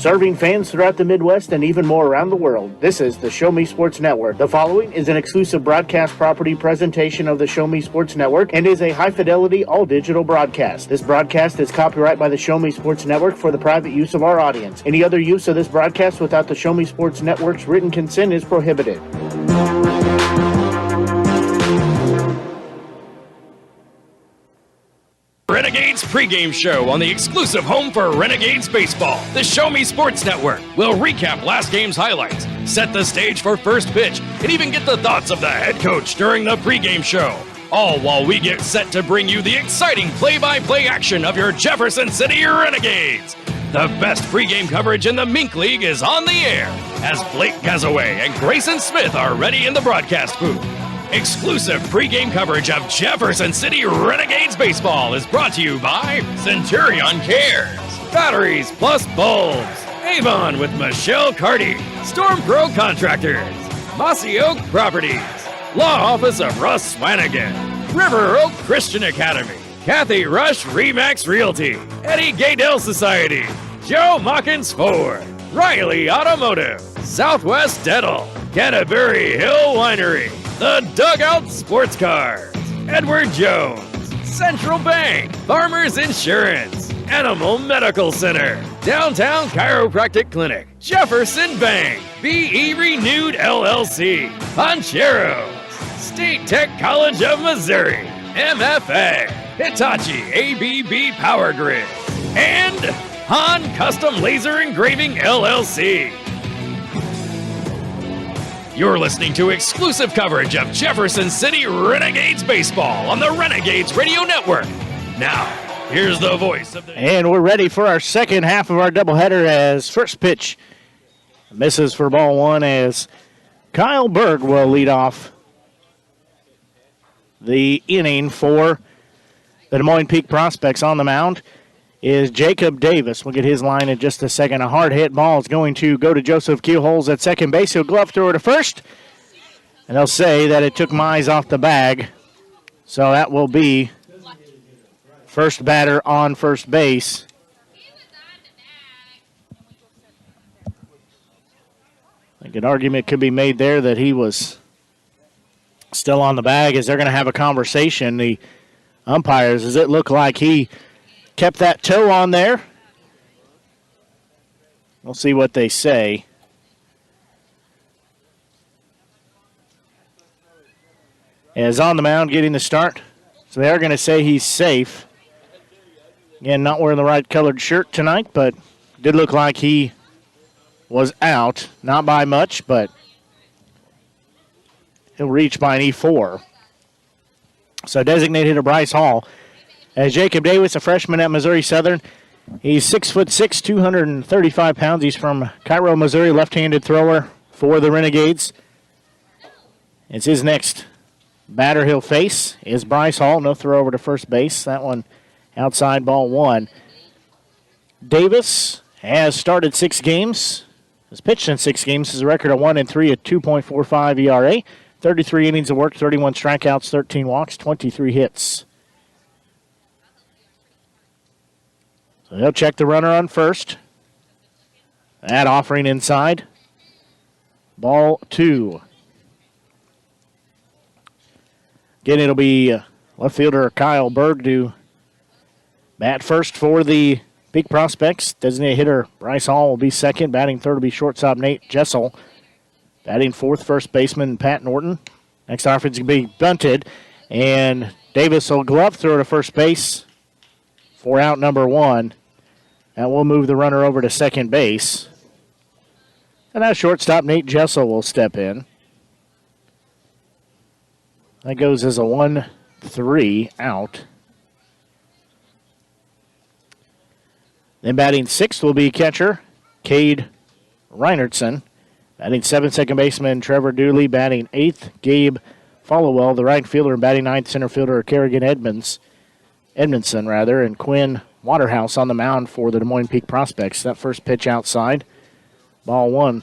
Serving fans throughout the Midwest and even more around the world, this is the Show Me Sports Network. The following is an exclusive broadcast property presentation of the Show Me Sports Network and is a high-fidelity, all-digital broadcast. This broadcast is copyright by the Show Me Sports Network for the private use of our audience. Any other use of this broadcast without the Show Me Sports Network's written consent is prohibited. Renegades pregame show on the exclusive home for Renegades baseball, the Show Me Sports Network. We'll recap last game's highlights, set the stage for first pitch, and even get the thoughts of the head coach during the pregame show. All while we get set to bring you the exciting play-by-play action of your Jefferson City Renegades. The best pregame coverage in the Mink League is on the air as Blake Gazaway and Grayson Smith are ready in the broadcast booth. Exclusive pregame coverage of Jefferson City Renegades baseball is brought to you by Centurion Cares, Batteries Plus Bulbs, Avon with Michelle Carty, Storm Pro Contractors, Mossy Oak Properties, Law Office of Russ Swanigan, River Oak Christian Academy, Kathy Rush Remax Realty, Eddie Gaydell Society, Joe Mawkins Ford, Riley Automotive, Southwest Dental, Canterbury Hill Winery, The Dugout Sports Cars, Edward Jones, Central Bank, Farmers Insurance, Animal Medical Center, Downtown Chiropractic Clinic, Jefferson Bank, BE Renewed LLC, Poncheros, State Tech College of Missouri, MFA, Hitachi ABB Power Grid, and Han Custom Laser Engraving LLC. You're listening to exclusive coverage of Jefferson City Renegades baseball on the Renegades Radio Network. Now, here's the voice of the... And we're ready for our second half of our doubleheader as first pitch misses for ball one as Kyle Berg will lead off the inning for the Des Moines Peak Prospects. On the mound is Jacob Davis. We'll get his line in just a second. A hard hit ball is going to go to Joseph Keelholz at second base. He'll glove throw it to first. And they'll say that it took Mize off the bag. So that will be first batter on first base. I think an argument could be made there that he was still on the bag as they're going to have a conversation. The umpires, does it look like he kept that toe on there? We'll see what they say. As on the mound getting the start. So they are going to say he's safe. Again, not wearing the right colored shirt tonight, but did look like he was out. Not by much, but he'll reach by an E4. So designated hitter Bryce Hall. As Jacob Davis, a freshman at Missouri Southern, he's 6'6", 235 pounds. He's from Cairo, Missouri, left-handed thrower for the Renegades. It's his next batter he'll face is Bryce Hall. No throw over to first base. That one outside, ball one. Davis has started 6 games. Has pitched in 6 games. His record of 1-3 at 2.45 ERA. 33 innings of work, 31 strikeouts, 13 walks, 23 hits. So they'll check the runner on first. That offering inside. Ball 2. Again, it'll be left fielder Kyle Berg to bat first for the Peak Prospects. Designated hitter Bryce Hall will be second. Batting third will be shortstop Nate Jessel. Batting fourth, first baseman Pat Norton. Next offense can be bunted. And Davis will glove throw to first base for out number 1. That will move the runner over to second base. And now shortstop Nate Jessel will step in. That goes as a 1-3 out. Then batting sixth will be catcher Cade Reinertson. Batting seventh, second baseman Trevor Dooley. Batting eighth, Gabe Followell, the right fielder, and batting ninth, center fielder Kerrigan Edmondson, and Quinn Waterhouse on the mound for the Des Moines Peak Prospects. That first pitch outside, ball 1.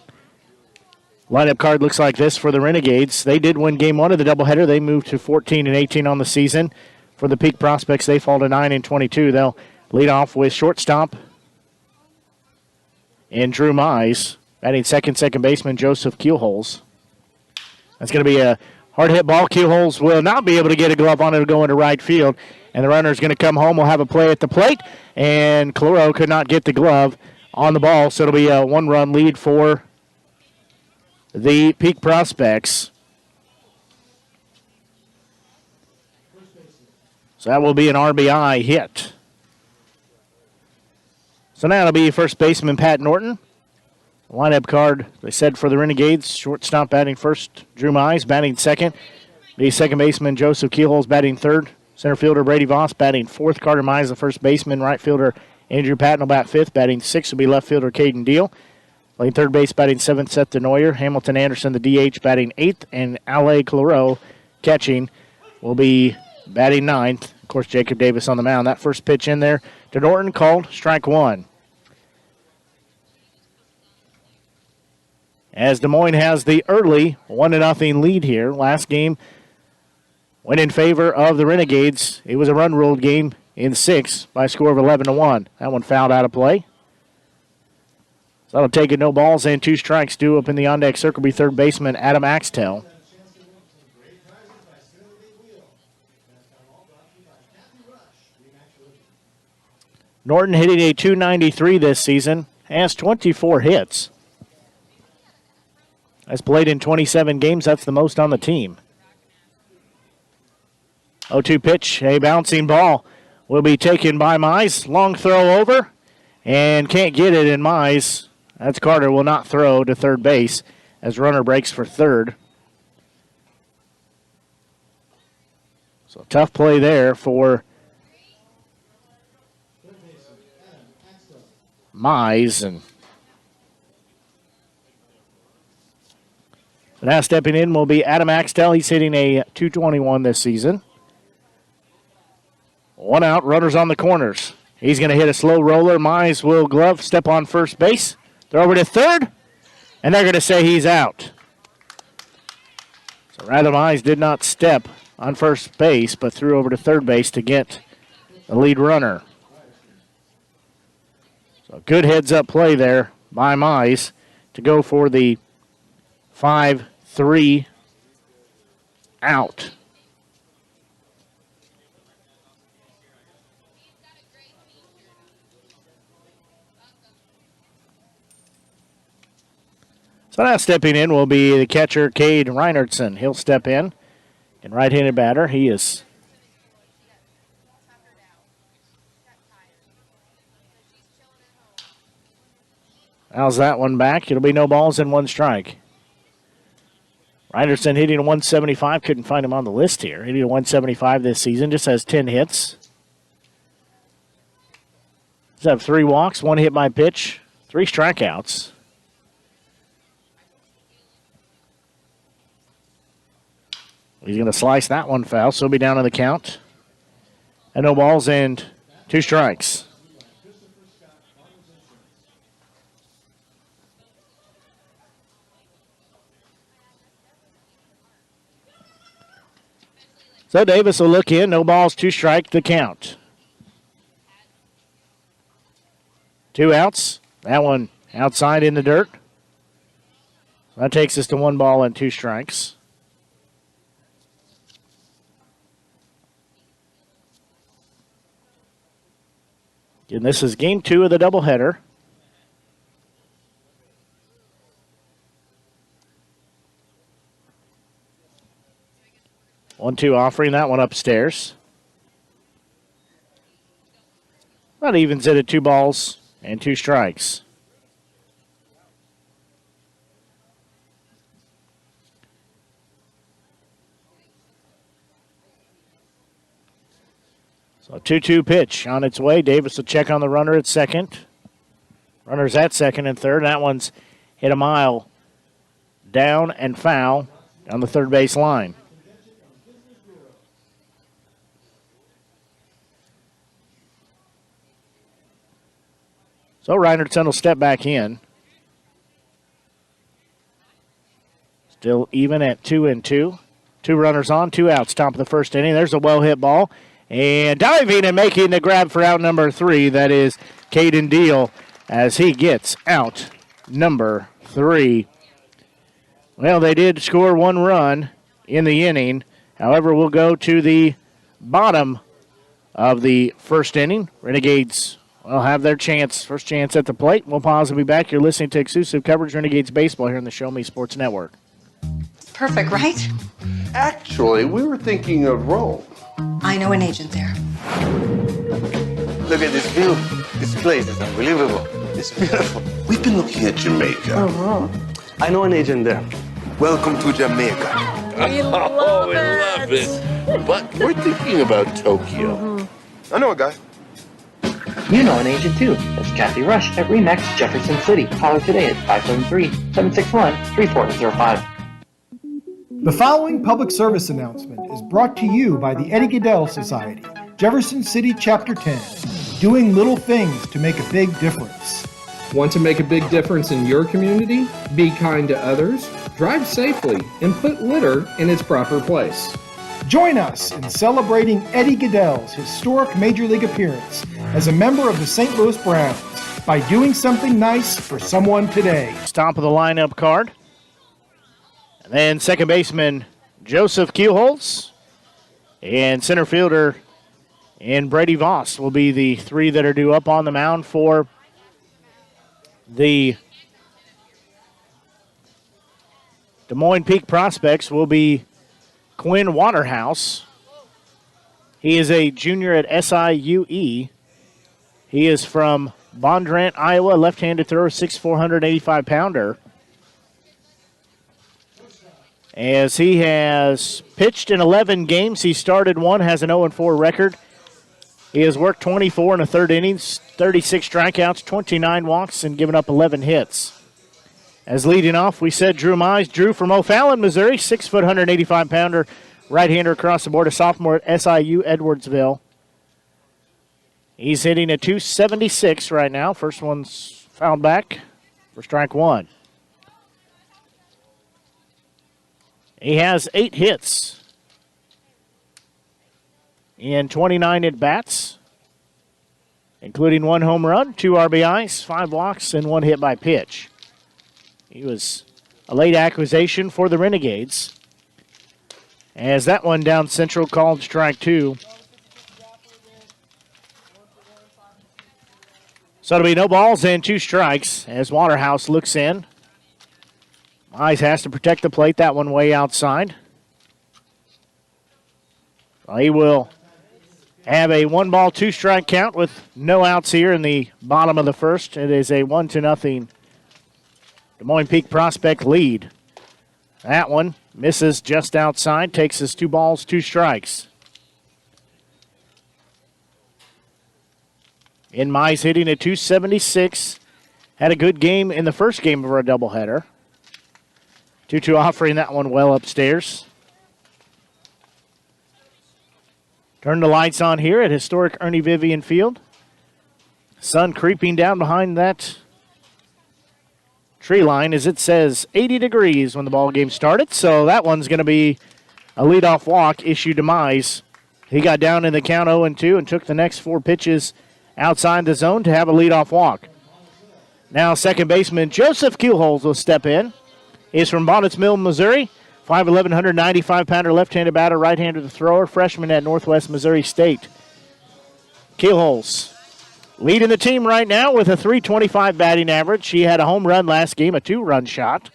Lineup card looks like this for the Renegades. They did win game 1 of the doubleheader. They moved to 14-18 on the season. For the Peak Prospects, they fall to 9-22. They'll lead off with shortstop in Drew Mize. Batting second baseman Joseph Keelholz. That's going to be a hard hit ball. Keelholz will not be able to get a glove on it to go into right field. And the runner is going to come home. We'll have a play at the plate. And Calero could not get the glove on the ball. So it'll be a one-run lead for the Peak Prospects. So that will be an RBI hit. So now it'll be first baseman Pat Norton. Lineup card, they said, for the Renegades. Shortstop batting first, Drew Mize. Batting second, the second baseman Joseph Keelholz. Batting third, center fielder Brady Voss. Batting fourth, Carter Mize, the first baseman. Right fielder Andrew Patton will bat fifth. Batting sixth will be left fielder Caden Deal. Playing third base, batting seventh, Seth DeNoyer. Hamilton Anderson, the DH, batting eighth. And Ale Calero, catching, will be batting ninth. Of course, Jacob Davis on the mound. That first pitch in there to Norton, called strike one. As Des Moines has the early 1-0 lead here. Last game went in favor of the Renegades. It was a run-ruled game in 6 by a score of 11-1. That one fouled out of play. So that'll take it, no balls and 2 strikes. Due up in the on-deck circle be third baseman Adam Axtell. Norton hitting a .293 this season, has 24 hits. Has played in 27 games. That's the most on the team. 0-2 pitch. A bouncing ball will be taken by Mize. Long throw over. And can't get it in Mize. That's Carter will not throw to third base as runner breaks for third. So tough play there for Mize. And now stepping in will be Adam Axtell. He's hitting a .221 this season. 1 out, runners on the corners. He's going to hit a slow roller. Mize will glove, step on first base. Throw over to third, and they're going to say he's out. So rather, Mize did not step on first base, but threw over to third base to get the lead runner. So good heads-up play there by Mize to go for the 5-3 out. So now stepping in will be the catcher, Cade Reinertson. He'll step in. And right-handed batter, he is. How's that one back? It'll be no balls and 1 strike. Reinertson hitting a .175. Couldn't find him on the list here. Hitting a .175 this season. Just has 10 hits. Does have 3 walks, 1 hit by pitch, 3 strikeouts. He's going to slice that one foul, so he'll be down on the count. And no balls and 2 strikes. So Davis will look in. No balls, 2 strikes, the count. 2 outs. That one outside in the dirt. That takes us to 1 ball and 2 strikes. And this is game 2 of the doubleheader. One-two offering, that one upstairs. That evens it at 2 balls and 2 strikes. So a 2-2 pitch on its way. Davis will check on the runner at second. Runner's at second and third. That one's hit a mile down and foul down the third base line. So Reinertson will step back in. Still even at 2-2. 2 runners on, 2 outs. Top of the first inning. There's a well-hit ball. And diving and making the grab for out number 3. That is Caden Deal as he gets out number 3. Well, they did score 1 run in the inning. However, we'll go to the bottom of the first inning. Renegades will have their chance, first chance at the plate. We'll pause and be back. You're listening to exclusive coverage Renegades baseball here on the Show Me Sports Network. Perfect, right? Actually, we were thinking of Rome. I know an agent there. Look at this view. This place is unbelievable. It's beautiful. We've been looking at Jamaica. I know an agent there. Welcome to Jamaica. We love it. But we're thinking about Tokyo. I know a guy. You know an agent too. That's Kathy Rush at RE/MAX Jefferson City. Call her today at 573-761-3405. The following public service announcement is brought to you by the Eddie Gaedel Society, Jefferson City Chapter 10, doing little things to make a big difference. Want to make a big difference in your community? Be kind to others, drive safely, and put litter in its proper place. Join us in celebrating Eddie Gaedel's historic Major League appearance as a member of the St. Louis Browns by doing something nice for someone today. Top of the lineup card. And then second baseman Joseph Keelholz and center fielder and Brady Voss will be the 3 that are due up on the mound for the Des Moines Peak Prospects. Will be Quinn Waterhouse. He is a junior at SIUE. He is from Bondurant, Iowa, left-handed thrower, 6'4", 185-pounder. As he has pitched in 11 games, he started 1, has an 0-4 record. He has worked 24 in the third innings, 36 strikeouts, 29 walks, and given up 11 hits. As leading off, we said Drew Mize. Drew from O'Fallon, Missouri, 6', 185-pounder, right-hander across the board, a sophomore at SIU Edwardsville. He's hitting a .276 right now. First one's fouled back for strike 1. He has 8 hits in 29 at-bats, including 1 home run, 2 RBIs, 5 walks, and 1 hit by pitch. He was a late acquisition for the Renegades. As that one down central called strike 2. So it'll be no balls and 2 strikes as Waterhouse looks in. Mize has to protect the plate, that one way outside. Well, he will have a 1-ball, 2-strike count with no outs here in the bottom of the first. It is a 1-0 Des Moines Peak Prospect lead. That one misses just outside, takes us 2 balls, 2 strikes. In Mize hitting a .276. Had a good game in the first game of our doubleheader. 2-2 offering that one well upstairs. Turn the lights on here at historic Ernie Vivian Field. Sun creeping down behind that tree line as it says 80 degrees when the ball game started. So that one's going to be a leadoff walk issued to Mize. He got down in the count 0-2 and took the next 4 pitches outside the zone to have a leadoff walk. Now second baseman Joseph Keelholz will step in. He's from Bonnets Mill, Missouri. 5'11", 195-pounder left-handed batter, right-handed thrower, freshman at Northwest Missouri State. Keelholz leading the team right now with a .325 batting average. He had a home run last game, a 2-run shot.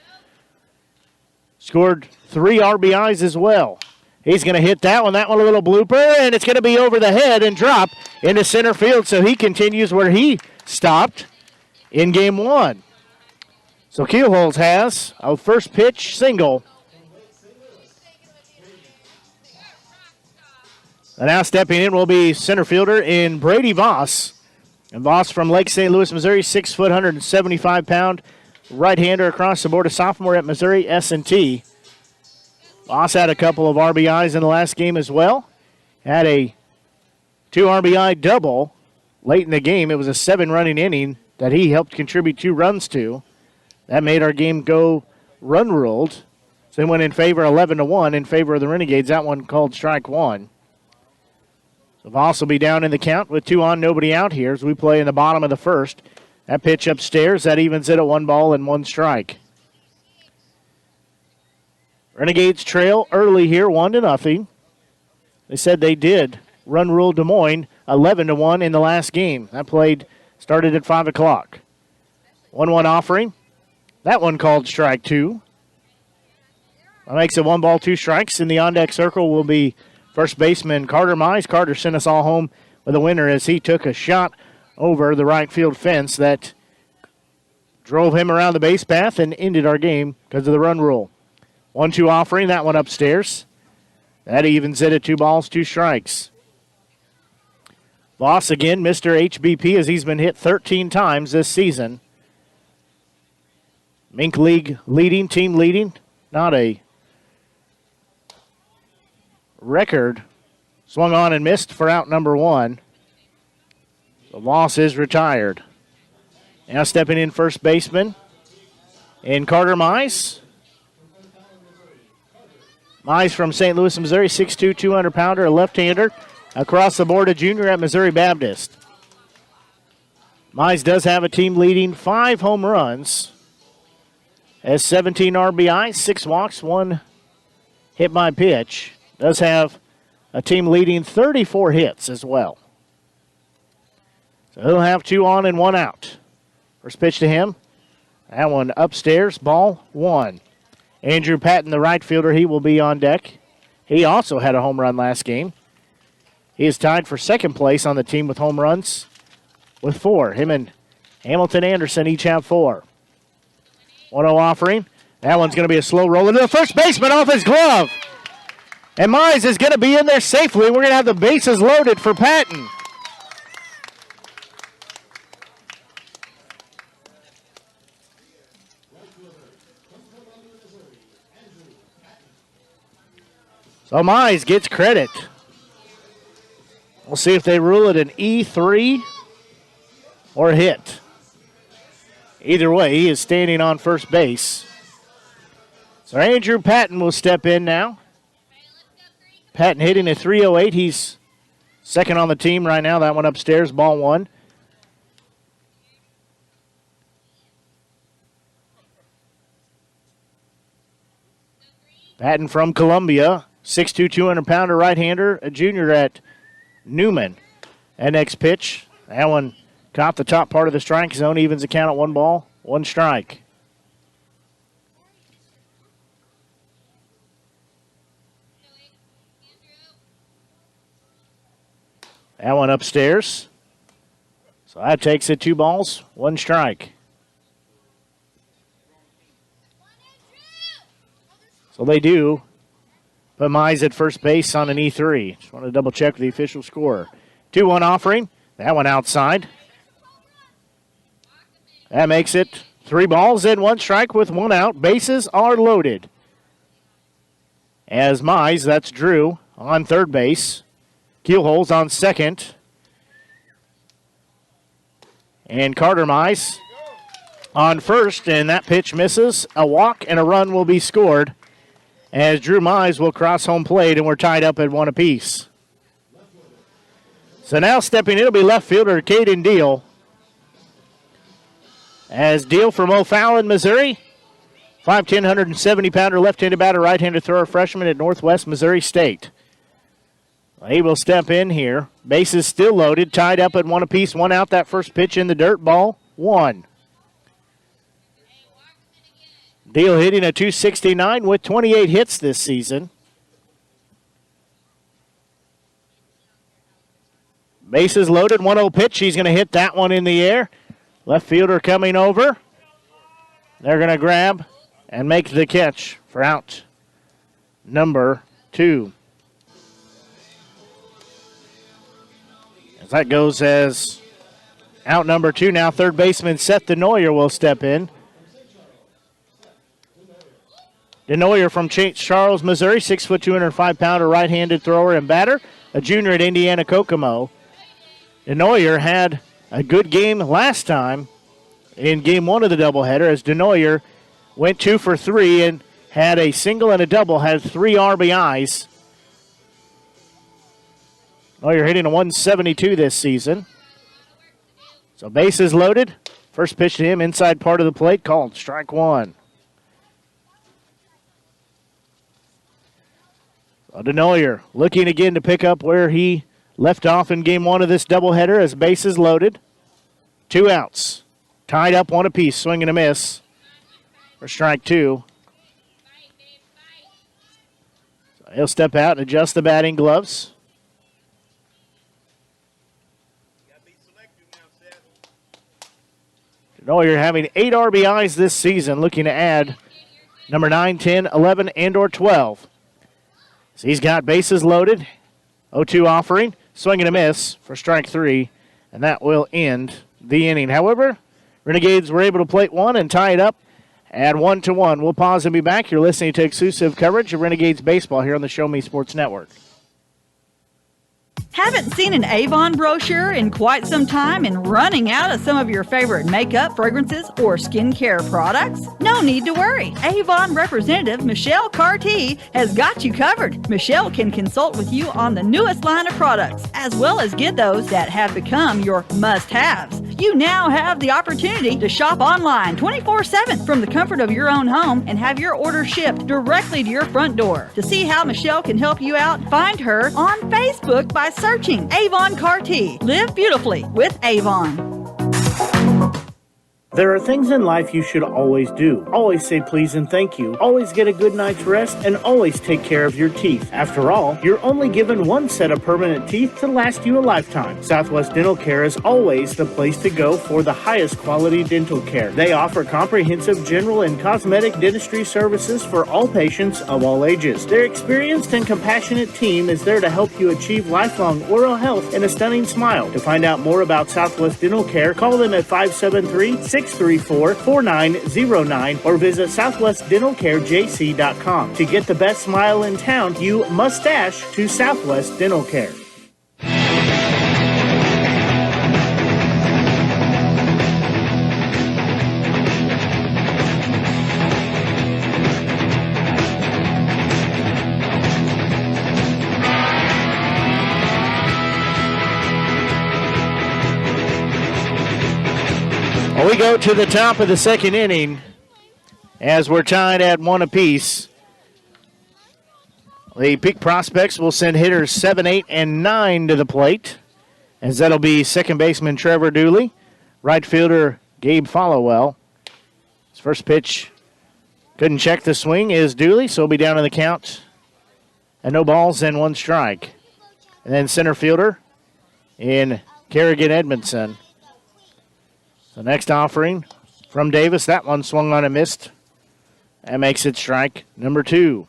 Scored 3 RBIs as well. He's going to hit that one a little blooper, and it's going to be over the head and drop into center field, so he continues where he stopped in game 1. So Keelholz has a first pitch single. And now stepping in will be center fielder in Brady Voss. And Voss from Lake St. Louis, Missouri, 6', 175-pound right-hander across the board, a sophomore at Missouri S&T. Voss had a couple of RBIs in the last game as well. Had a 2 RBI double late in the game. It was a 7-running inning that he helped contribute 2 runs to. That made our game go run-ruled. So they went in favor 11-1 in favor of the Renegades. That one called strike 1. So Voss will be down in the count with 2 on, nobody out here as we play in the bottom of the first. That pitch upstairs, that evens it at 1 ball and 1 strike. Renegades trail early here, 1-0. They said they did run rule Des Moines 11-1 in the last game. That started at 5 o'clock. 1-1 offering. That one called strike 2. That makes it 1 ball, 2 strikes. In the on-deck circle will be first baseman Carter Mize. Carter sent us all home with a winner as he took a shot over the right field fence that drove him around the base path and ended our game because of the run rule. 1-2 offering, that one upstairs. That evens it at 2 balls, 2 strikes. Voss again, Mr. HBP, as he's been hit 13 times this season. Mink League leading, team leading. Not a record. Swung on and missed for out number 1. The Voss is retired. Now stepping in first baseman in Carter Mize. Mize from St. Louis, Missouri, 6'2", 200-pounder, a left-hander. Across the board, a junior at Missouri Baptist. Mize does have a team-leading 5 home runs. Has 17 RBIs, 6 walks, 1 hit by pitch. Does have a team-leading 34 hits as well. So he'll have 2 on and 1 out. First pitch to him. That one upstairs, ball 1. Andrew Patton, the right fielder, he will be on deck. He also had a home run last game. He is tied for second place on the team with home runs with 4. Him and Hamilton Anderson each have 4. 1-0 offering. That one's going to be a slow roll into the first baseman off his glove. And Mize is going to be in there safely. We're going to have the bases loaded for Patton. So Mize gets credit. We'll see if they rule it an E3 or a hit. Either way, he is standing on first base. So Andrew Patton will step in now. Patton hitting a .308. He's second on the team right now. That one upstairs, ball 1. Patton from Columbia, 6'2", 200-pounder right-hander, a junior at Newman. And next pitch, that one caught the top part of the strike zone, evens the count at 1 ball, 1 strike. That one upstairs. So that takes it 2 balls, 1 strike. So they do put Mize at first base on an E3. Just want to double check the official score. 2-1 offering. That one outside. That makes it 3 balls and 1 strike with 1 out. Bases are loaded. As Mize, that's Drew, on third base. Keelholz on second. And Carter Mize on first, and that pitch misses. A walk and a run will be scored as Drew Mize will cross home plate, and we're tied up at 1 apiece. So now stepping in will be left fielder Caden Deal. As Deal from O'Fallon, Missouri, 5'10", 170-pounder left-handed batter, right-handed thrower, freshman at Northwest Missouri State. He will step in here. Bases still loaded, tied up at 1 apiece, 1 out. That first pitch in the dirt, ball 1. Deal hitting a .269 with 28 hits this season. Bases loaded, 1-0 pitch. He's going to hit that one in the air. Left fielder coming over. They're going to grab and make the catch for out number 2. As that goes as out number 2. Now third baseman Seth DeNoyer will step in. DeNoyer from St. Charles, Missouri, 6', 205-pounder right-handed thrower and batter, a junior at Indiana Kokomo. DeNoyer had a good game last time in game 1 of the doubleheader as DeNoyer went 2 for 3 and had a single and a double, had 3 RBIs. DeNoyer hitting a .172 this season. So bases loaded, First pitch to him, inside part of the plate, called strike one. DeNoyer looking again to pick up where he left off in game one of this doubleheader as bases loaded. 2 outs. Tied up one apiece, swing and a miss for strike two. So he'll step out and adjust the batting gloves. DeNoyer having 8 RBIs this season, looking to add number 9, 10, 11, and or 12. So he's got bases loaded. 0-2 offering, swing and a miss for strike three, and that will end the inning. However, Renegades were able to plate one and tie it up at 1-1. We'll pause and be back. You're listening to exclusive coverage of Renegades baseball here on the Show Me Sports Network. Haven't seen an Avon brochure in quite some time and running out of some of your favorite makeup, fragrances, or skincare products? No need to worry. Avon representative Michelle Carty has got you covered. Michelle can consult with you on the newest line of products, as well as get those that have become your must-haves. You now have the opportunity to shop online 24/7 from the comfort of your own home and have your order shipped directly to your front door. To see how Michelle can help you out, find her on Facebook by searching Avon Carty. Live beautifully with Avon. There are things in life you should always do. Always say please and thank you. Always get a good night's rest, and always take care of your teeth. After all, you're only given one set of permanent teeth to last you a lifetime. Southwest Dental Care is always the place to go for the highest quality dental care. They offer comprehensive general and cosmetic dentistry services for all patients of all ages. Their experienced and compassionate team is there to help you achieve lifelong oral health and a stunning smile. To find out more about Southwest Dental Care, call them at 573-634-4909 or visit southwestdentalcarejc.com. To get the best smile in town, you must dash to Southwest Dental Care. We go to the top of the second inning as we're tied at 1 apiece. The Peak Prospects will send hitters 7, 8, and 9 to the plate, as that'll be second baseman Trevor Dooley, right fielder Gabe Followell. His first pitch couldn't check the swing is Dooley, so he'll be down in the count. And no balls and 1 strike. And then center fielder in Kerrigan Edmondson. The next offering from Davis. That one swung on and missed. That makes it strike number 2.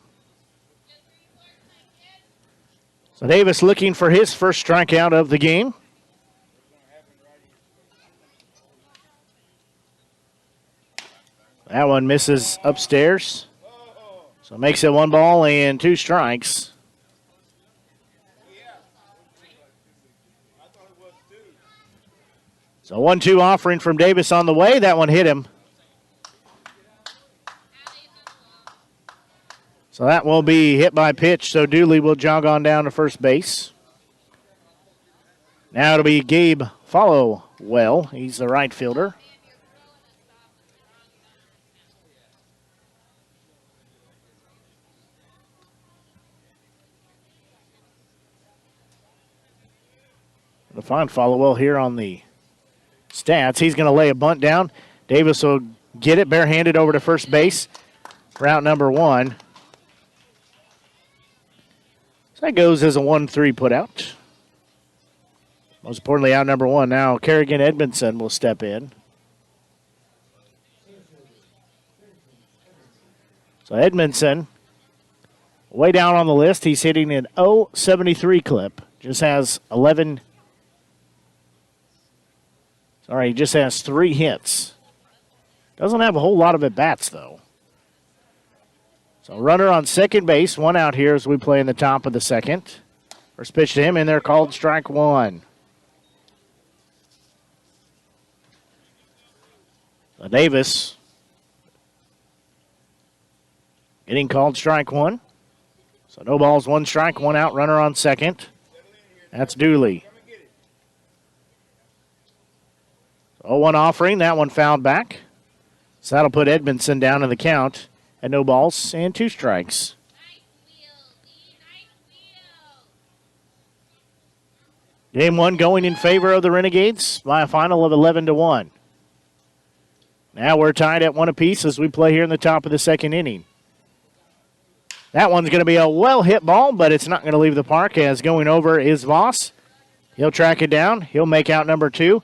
So Davis looking for his first strikeout of the game. That one misses upstairs. So it makes it 1 ball and 2 strikes. So 1-2 offering from Davis on the way. That one hit him. So that will be hit by pitch. So Dooley will jog on down to first base. Now it'll be Gabe Followell. He's the right fielder. To find Followell here on the stats. He's going to lay a bunt down. Davis will get it barehanded over to first base. Route number 1. So that goes as a 1-3 putout. Most importantly, out number 1. Now Kerrigan Edmondson will step in. So Edmondson, way down on the list, he's hitting an .073 clip. Just has 11. Sorry, he just has 3 hits. Doesn't have a whole lot of at-bats, though. So runner on second base, 1 out here as we play in the top of the second. First pitch to him, and they're called strike 1. So Davis getting called strike 1. So no balls, 1 strike, 1 out, runner on second. That's Dooley. 0-1 offering. That one fouled back. So that'll put Edmondson down in the count at no balls and 2 strikes. Game 1 going in favor of the Renegades by a final of 11-1. Now we're tied at 1 apiece as we play here in the top of the second inning. That one's going to be a well-hit ball, but it's not going to leave the park as going over is Voss. He'll track it down. He'll make out number 2.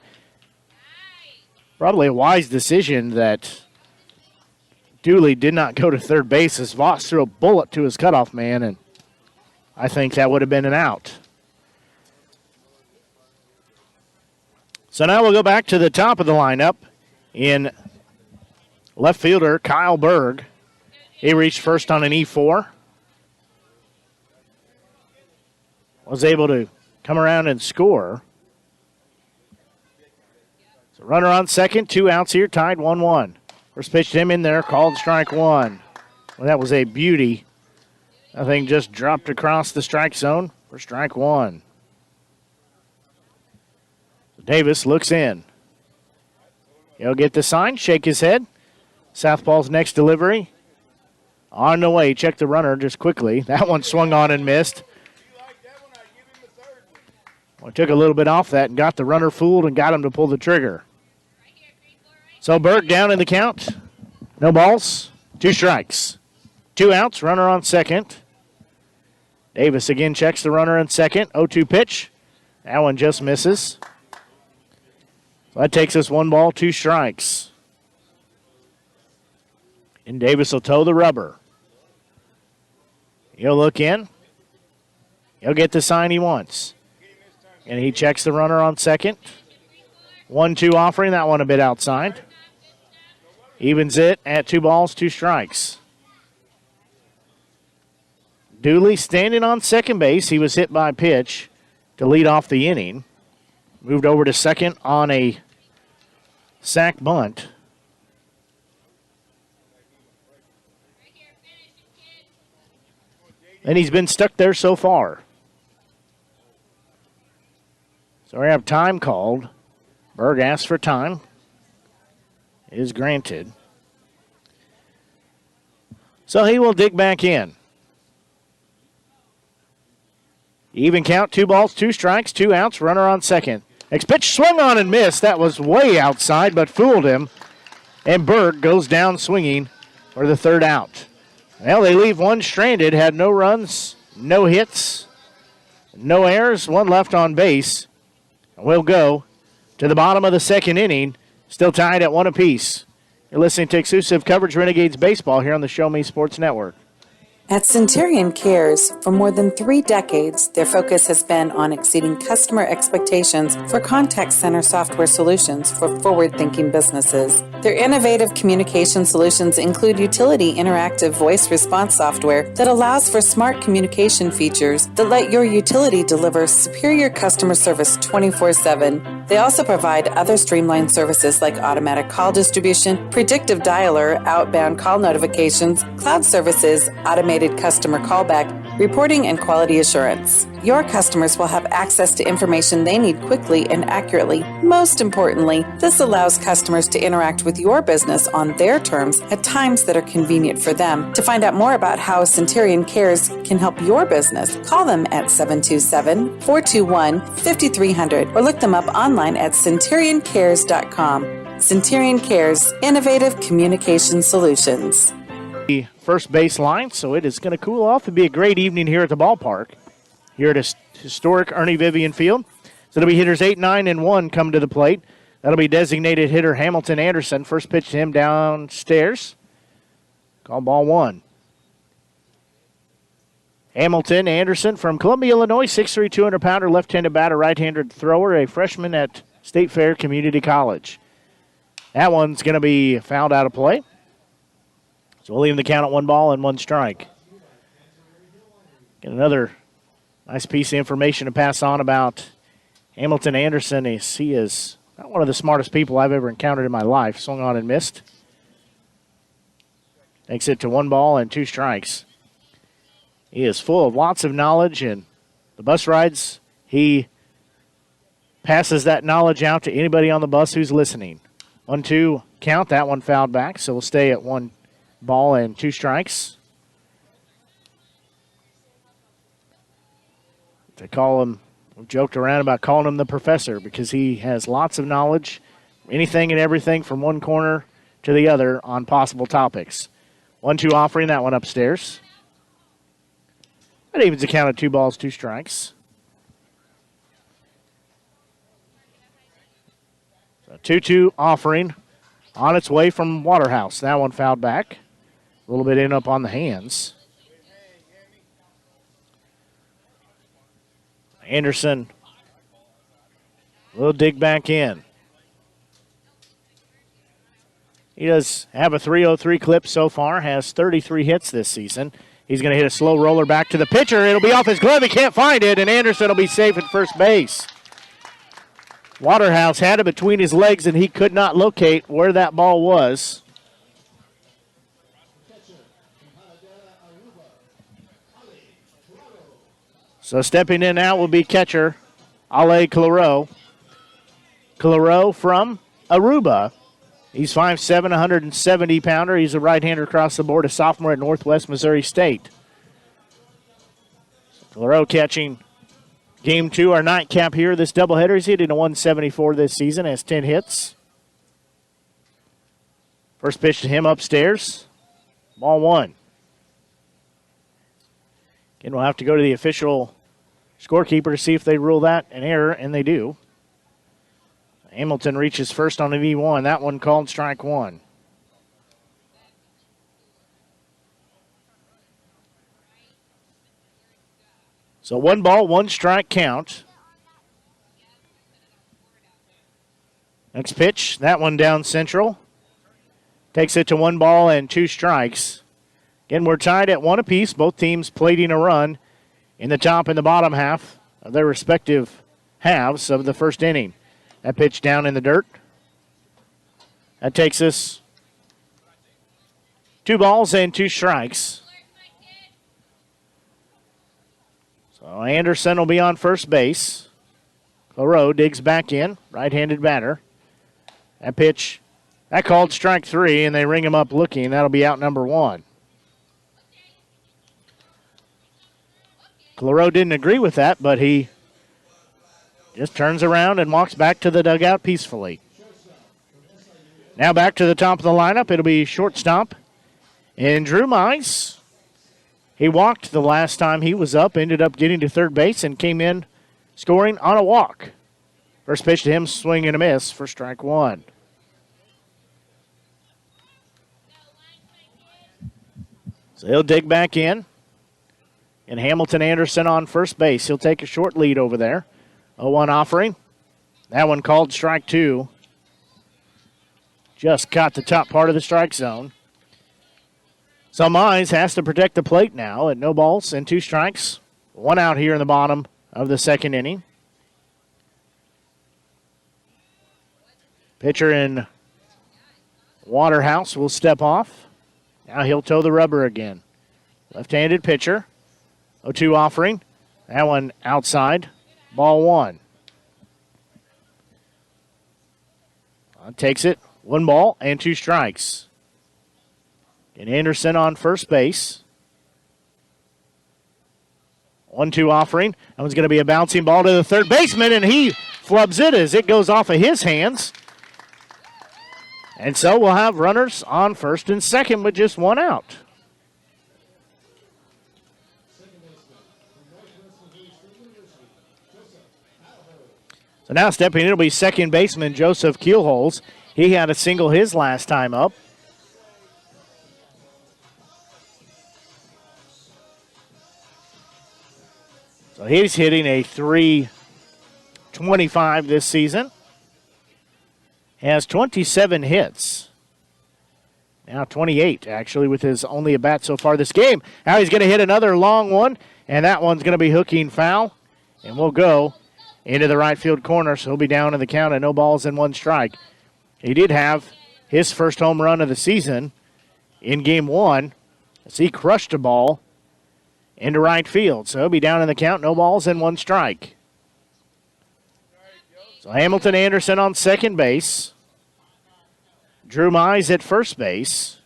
Probably a wise decision that Dooley did not go to third base as Voss threw a bullet to his cutoff man, and I think that would have been an out. So now we'll go back to the top of the lineup in left fielder Kyle Berg. He reached first on an E4. Was able to come around and score. So runner on second, 2 outs here, tied 1-1. First pitch to him in there, called strike 1. Well, that was a beauty. That thing just dropped across the strike zone for strike 1. Davis looks in. He'll get the sign, shake his head. Southpaw's next delivery. On the way, check the runner just quickly. That one swung on and missed. Well, took a little bit off that and got the runner fooled and got him to pull the trigger. So Berg down in the count. No balls, 2 strikes. 2 outs, runner on second. Davis again checks the runner in second. 0-2 pitch. That one just misses. So that takes us 1 ball, 2 strikes. And Davis will toe the rubber. He'll look in. He'll get the sign he wants. And he checks the runner on second. 1-2 offering, that one a bit outside. Evens it at 2 balls, 2 strikes. Dooley standing on second base. He was hit by a pitch to lead off the inning. Moved over to second on a sac bunt. And he's been stuck there so far. So we have time called. Berg asks for time. It is granted. So he will dig back in. Even count, 2 balls, 2 strikes, 2 outs, runner on second. Next pitch swung on and missed. That was way outside, but fooled him. And Berg goes down swinging for the 3rd out. Well, they leave 1 stranded, had no runs, no hits, no errors, 1 left on base. We'll go to the bottom of the second inning, still tied at 1 apiece. You're listening to exclusive coverage Renegades baseball here on the Show Me Sports Network. At Centurion Cares, for more than 3 decades, their focus has been on exceeding customer expectations for contact center software solutions for forward-thinking businesses. Their innovative communication solutions include utility interactive voice response software that allows for smart communication features that let your utility deliver superior customer service 24/7. They also provide other streamlined services like automatic call distribution, predictive dialer, outbound call notifications, cloud services, automated customer callback, reporting, and quality assurance. Your customers will have access to information they need quickly and accurately. Most importantly, this allows customers to interact with your business on their terms at times that are convenient for them. To find out more about how Centurion Cares can help your business, call them at 727-421-5300 or look them up online at centurioncares.com. Centurion Cares, innovative communication solutions. First base line, so it is going to cool off and be a great evening here at the ballpark, here at historic Ernie Vivian Field. So it'll be hitters 8, 9, and 1 come to the plate. That'll be designated hitter Hamilton Anderson. First pitch to him downstairs. Call ball 1. Hamilton Anderson from Columbia, Illinois, 6'3", 200-pounder, left-handed batter, right-handed thrower, a freshman at State Fair Community College. That one's going to be fouled out of play. So we'll leave the count at 1 ball and 1 strike. Get another nice piece of information to pass on about Hamilton Anderson. He is not one of the smartest people I've ever encountered in my life. Swung on and missed. Takes it to 1 ball and 2 strikes. He is full of lots of knowledge, and the bus rides he passes that knowledge out to anybody on the bus who's listening. 1-2 count. That one fouled back, so we'll stay at 1 ball and 2 strikes. They call him, we've joked around about calling him the professor because he has lots of knowledge, anything and everything from one corner to the other on possible topics. 1-2 offering, that one upstairs. That evens the count of 2 balls, 2 strikes. So 2-2 offering on its way from Waterhouse. That one fouled back. A little bit in up on the hands. Anderson will dig back in. He does have a .303 clip so far, has 33 hits this season. He's going to hit a slow roller back to the pitcher. It'll be off his glove. He can't find it, and Anderson will be safe at first base. Waterhouse had it between his legs, and he could not locate where that ball was. So stepping in now will be catcher Ale Claro. Claro from Aruba. He's 5'7", 170-pounder. He's a right-hander across the board, a sophomore at Northwest Missouri State. Claro catching Game 2, our nightcap here. This doubleheader, he's hitting a 174 this season, has 10 hits. First pitch to him upstairs. Ball 1. Again, we'll have to go to the official scorekeeper to see if they rule that an error, and they do. Hamilton reaches first on an E1. That one called strike 1. So 1 ball, 1 strike count. Next pitch, that one down central. Takes it to 1 ball and 2 strikes. Again, we're tied at 1 apiece. Both teams plating a run in the top and the bottom half of their respective halves of the first inning. That pitch down in the dirt. That takes us 2 balls and 2 strikes. So Anderson will be on first base. Claro digs back in, right-handed batter. That pitch, that called strike 3, and they ring him up looking. That'll be out number 1. Claro didn't agree with that, but he just turns around and walks back to the dugout peacefully. Now back to the top of the lineup. It'll be shortstop. And Drew Moines, he walked the last time he was up, ended up getting to third base, and came in scoring on a walk. First pitch to him, swing and a miss for strike 1. So he'll dig back in. And Hamilton Anderson on first base. He'll take a short lead over there. 0-1 offering. That one called strike 2. Just caught the top part of the strike zone. So Moines has to protect the plate now at no balls and 2 strikes. 1 out here in the bottom of the second inning. Pitcher in Waterhouse will step off. Now he'll toe the rubber again. Left-handed pitcher. 0-2 offering. That one outside. Ball 1. Takes it. 1 ball and 2 strikes. And Anderson on first base. 1-2 offering. That one's going to be a bouncing ball to the third baseman, and he flubs it as it goes off of his hands. And so we'll have runners on first and second with just 1 out. So now stepping in will be second baseman Joseph Keelholz. He had a single his last time up. So he's hitting a .325 this season. Has 27 hits. Now 28, actually, with his only at bat so far this game. Now he's going to hit another long one, and that one's going to be hooking foul. And we'll go into the right field corner, so he'll be down in the count at no balls and 1 strike. He did have his first home run of the season in Game 1 as he crushed a ball into right field. So he'll be down in the count, no balls and 1 strike. So Hamilton Anderson on second base. Drew Mize at first base.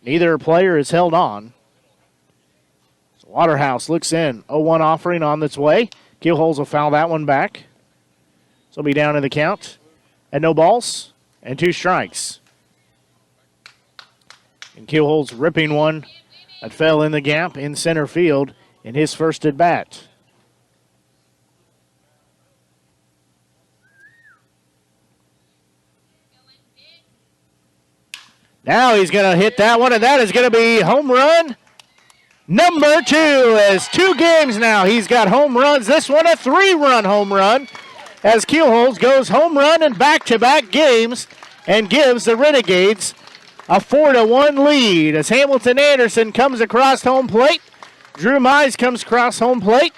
Neither player is held on. So Waterhouse looks in. 0-1 offering on its way. Keelholz will foul that one back. So he'll be down in the count. And no balls and 2 strikes. And Keelholz ripping one that fell in the gap in center field in his first at bat. Now he's going to hit that one, and that is going to be home run number 2. As 2 games now, he's got home runs. This one a 3-run home run as Keelholz goes home run in back-to-back games and gives the Renegades a 4-1 lead as Hamilton Anderson comes across home plate. Drew Mize comes across home plate.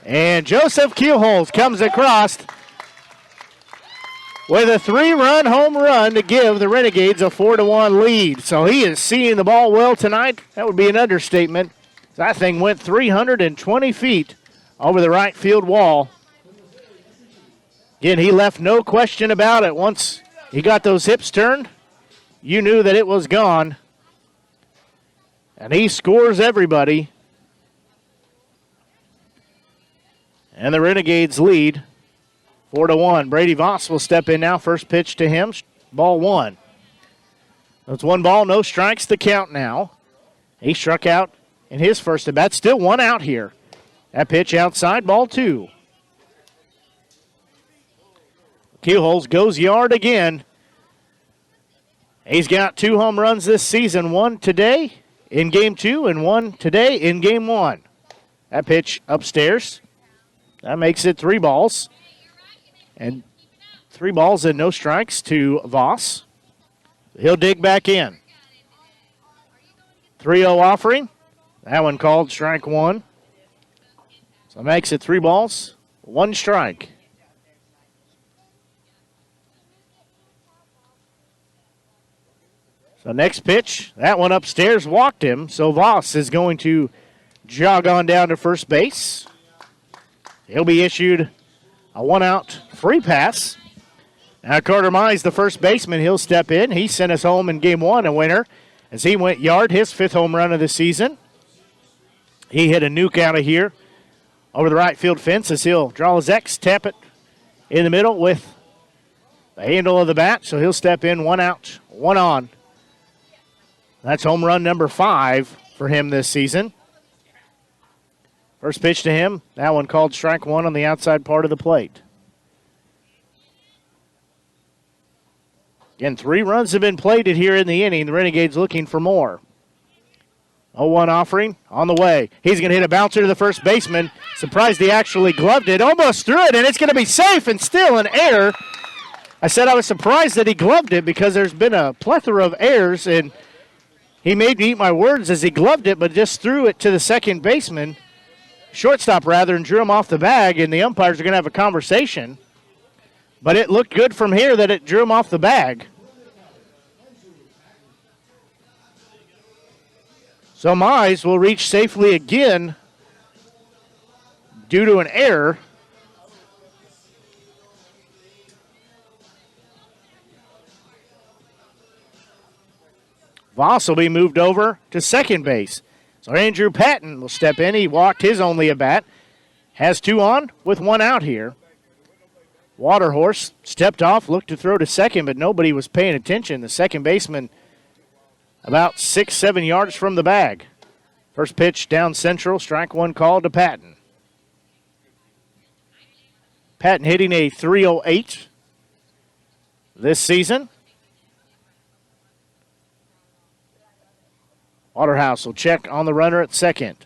And Joseph Keelholz comes across with a 3-run home run to give the Renegades a 4-1 lead. So he is seeing the ball well tonight. That would be an understatement. That thing went 320 feet over the right field wall. Again, he left no question about it. Once he got those hips turned, you knew that it was gone. And he scores everybody. And the Renegades lead 4-1. Brady Voss will step in now. First pitch to him. Ball 1. That's 1 ball, no strikes to count now. He struck out in his first at bat. Still 1 out here. That pitch outside, ball 2. Keelholz goes yard again. He's got 2 home runs this season. 1 today in game 2 and 1 today in game 1. That pitch upstairs. That makes it 3 balls. And 3 balls and no strikes to Voss. He'll dig back in. 3-0 offering. That one called strike 1. So makes it 3 balls, 1 strike. So next pitch, that one upstairs walked him. So Voss is going to jog on down to first base. He'll be issued a 1-out free pass. Now Carter Mize, the first baseman, he'll step in. He sent us home in game 1 a winner as he went yard, his 5th home run of the season. He hit a nuke out of here over the right field fence as he'll draw his X, tap it in the middle with the handle of the bat. So he'll step in, 1 out, 1 on. That's home run number 5 for him this season. First pitch to him, that one called strike 1 on the outside part of the plate. Again, 3 runs have been plated here in the inning. The Renegades looking for more. 0-1 offering on the way. He's going to hit a bouncer to the first baseman. Surprised he actually gloved it. Almost threw it, and it's going to be safe and still an error. I said I was surprised that he gloved it because there's been a plethora of errors, and he made me eat my words as he gloved it, but just threw it to the second baseman. Shortstop, rather, and drew him off the bag, and the umpires are going to have a conversation. But it looked good from here that it drew him off the bag. So Mize will reach safely again due to an error. Voss will be moved over to second base. So Andrew Patton will step in. He walked his only at bat. Has 2 on with 1 out here. Waterhorse stepped off, looked to throw to second, but nobody was paying attention. The second baseman about 6-7 yards from the bag. First pitch down central, strike 1 called to Patton. Patton hitting a .308 this season. Waterhouse will check on the runner at second.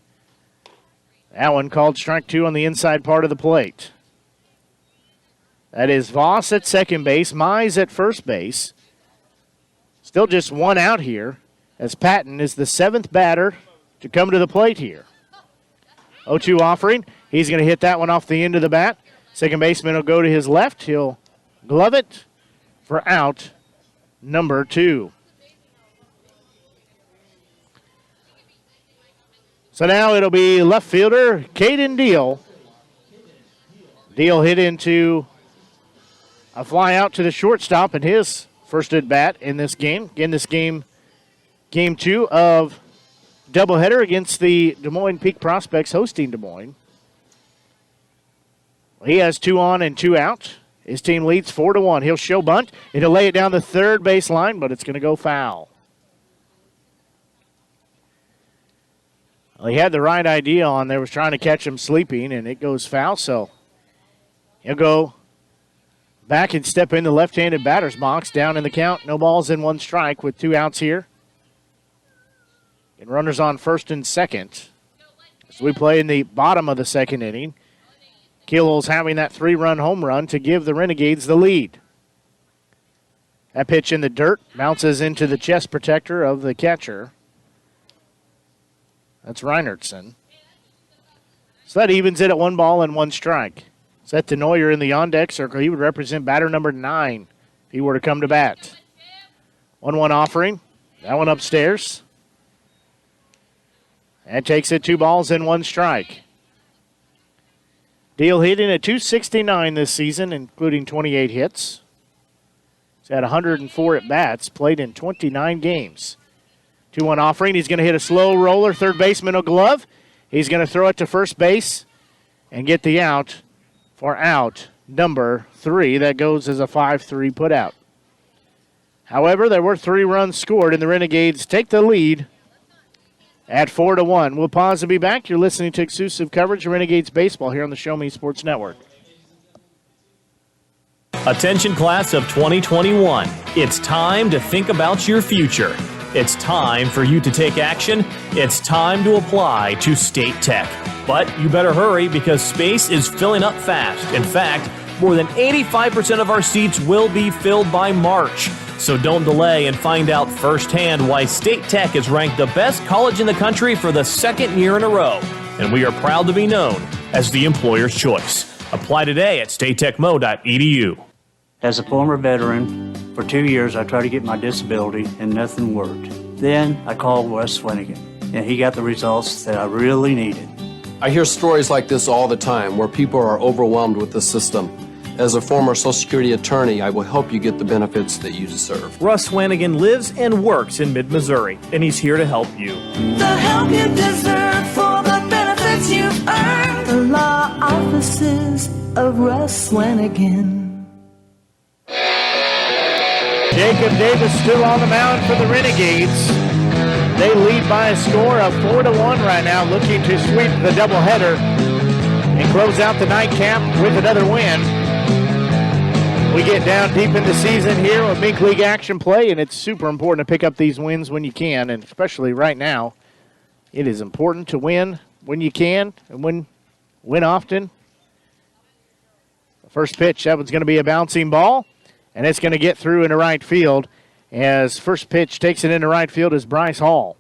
That one called strike 2 on the inside part of the plate. That is Voss at second base, Mize at first base. Still just 1 out here as Patton is the 7th batter to come to the plate here. 0-2 offering. He's going to hit that one off the end of the bat. Second baseman will go to his left. He'll glove it for out number 2. So now it'll be left fielder Caden Deal. Deal hit into A fly out to the shortstop and his first at bat in this game. Again, this game 2 of doubleheader against the Des Moines Peak Prospects hosting Des Moines. He has 2 on and 2 out. His team leads 4-1. He'll show bunt. He'll lay it down the third base line, but it's going to go foul. Well, he had the right idea on there, was trying to catch him sleeping, and it goes foul, so he'll go back and step in the left-handed batter's box, down in the count. No balls in 1 strike with 2 outs here. And runners on first and second. As we play in the bottom of the second inning, Keelholz having that 3-run home run to give the Renegades the lead. That pitch in the dirt bounces into the chest protector of the catcher. That's Reinertsen. So that evens it at 1 ball and 1 strike. Set to Neuer in the on-deck circle. He would represent batter number 9 if he were to come to bat. 1-1 offering. That one upstairs. That takes it 2 balls and 1 strike. Deal hitting at .269 this season, including 28 hits. He's had 104 at-bats, played in 29 games. 2-1 offering. He's going to hit a slow roller. Third baseman will glove. He's going to throw it to first base and get the out for out number 3. That goes as a 5-3 putout. However, there were 3 runs scored, and the Renegades take the lead at 4-1. We'll pause and be back. You're listening to exclusive coverage of Renegades baseball here on the Show Me Sports Network. Attention class of 2021. It's time to think about your future. It's time for you to take action. It's time to apply to State Tech. But you better hurry because space is filling up fast. In fact, more than 85% of our seats will be filled by March. So don't delay and find out firsthand why State Tech is ranked the best college in the country for the 2nd year in a row. And we are proud to be known as the employer's choice. Apply today at statetechmo.edu. As a former veteran, for 2 years I tried to get my disability and nothing worked. Then I called Russ Swanigan and he got the results that I really needed. I hear stories like this all the time where people are overwhelmed with the system. As a former Social Security attorney, I will help you get the benefits that you deserve. Russ Swanigan lives and works in mid-Missouri, and he's here to help you. The help you deserve for the benefits you've earned. The law offices of Russ Swanigan. Jacob Davis still on the mound for the Renegades. They lead by a score of 4-1 right now, looking to sweep the doubleheader and close out the nightcap with another win. We get down deep in the season here with Mink League action play, and it's super important to pick up these wins when you can, and especially right now. It is important to win when you can and win often. The first pitch, that one's going to be a bouncing ball, and it's going to get through into right field. As first pitch takes it into right field is Bryce Hall.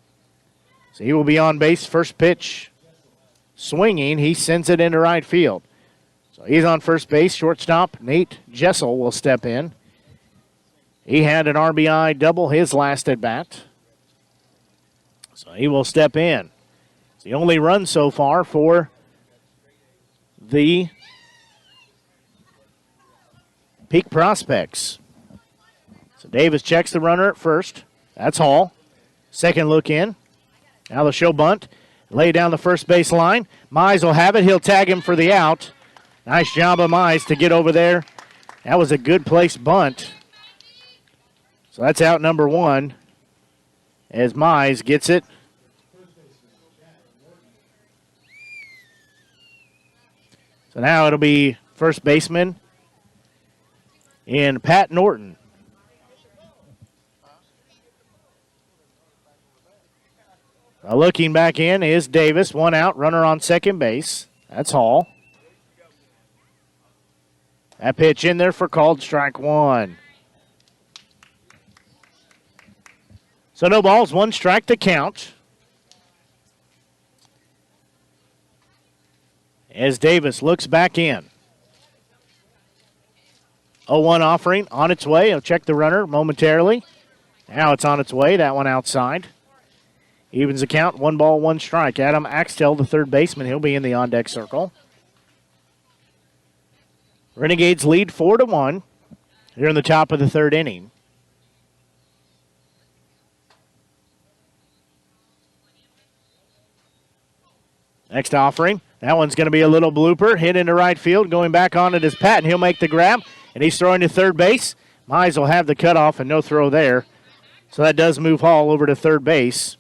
So he will be on base. First pitch swinging, he sends it into right field. So he's on first base. Shortstop Nate Jessel will step in. He had an RBI double his last at bat. So he will step in. It's the only run so far for the Peak Prospects. So Davis checks the runner at first. That's Hall. Second look in. Now the show bunt. Lay down the first base line. Mize will have it. He'll tag him for the out. Nice job of Mize to get over there. That was a good placed bunt. So that's out number 1 as Mize gets it. So now it'll be first baseman in Pat Norton. Looking back in is Davis. 1 out, runner on second base. That's Hall. That pitch in there for called strike 1. So no balls, 1 strike to count. As Davis looks back in. 0-1 offering on its way. He'll check the runner momentarily. Now it's on its way. That one outside. Evens the count, 1 ball, 1 strike. Adam Axtell, the third baseman, he'll be in the on-deck circle. Renegades lead 4-1. here in the top of the third inning. Next offering. That one's going to be a little blooper. Hit into right field. Going back on it is Patton. He'll make the grab, and he's throwing to third base. Mize will have the cutoff and no throw there. So that does move Hall over to third base.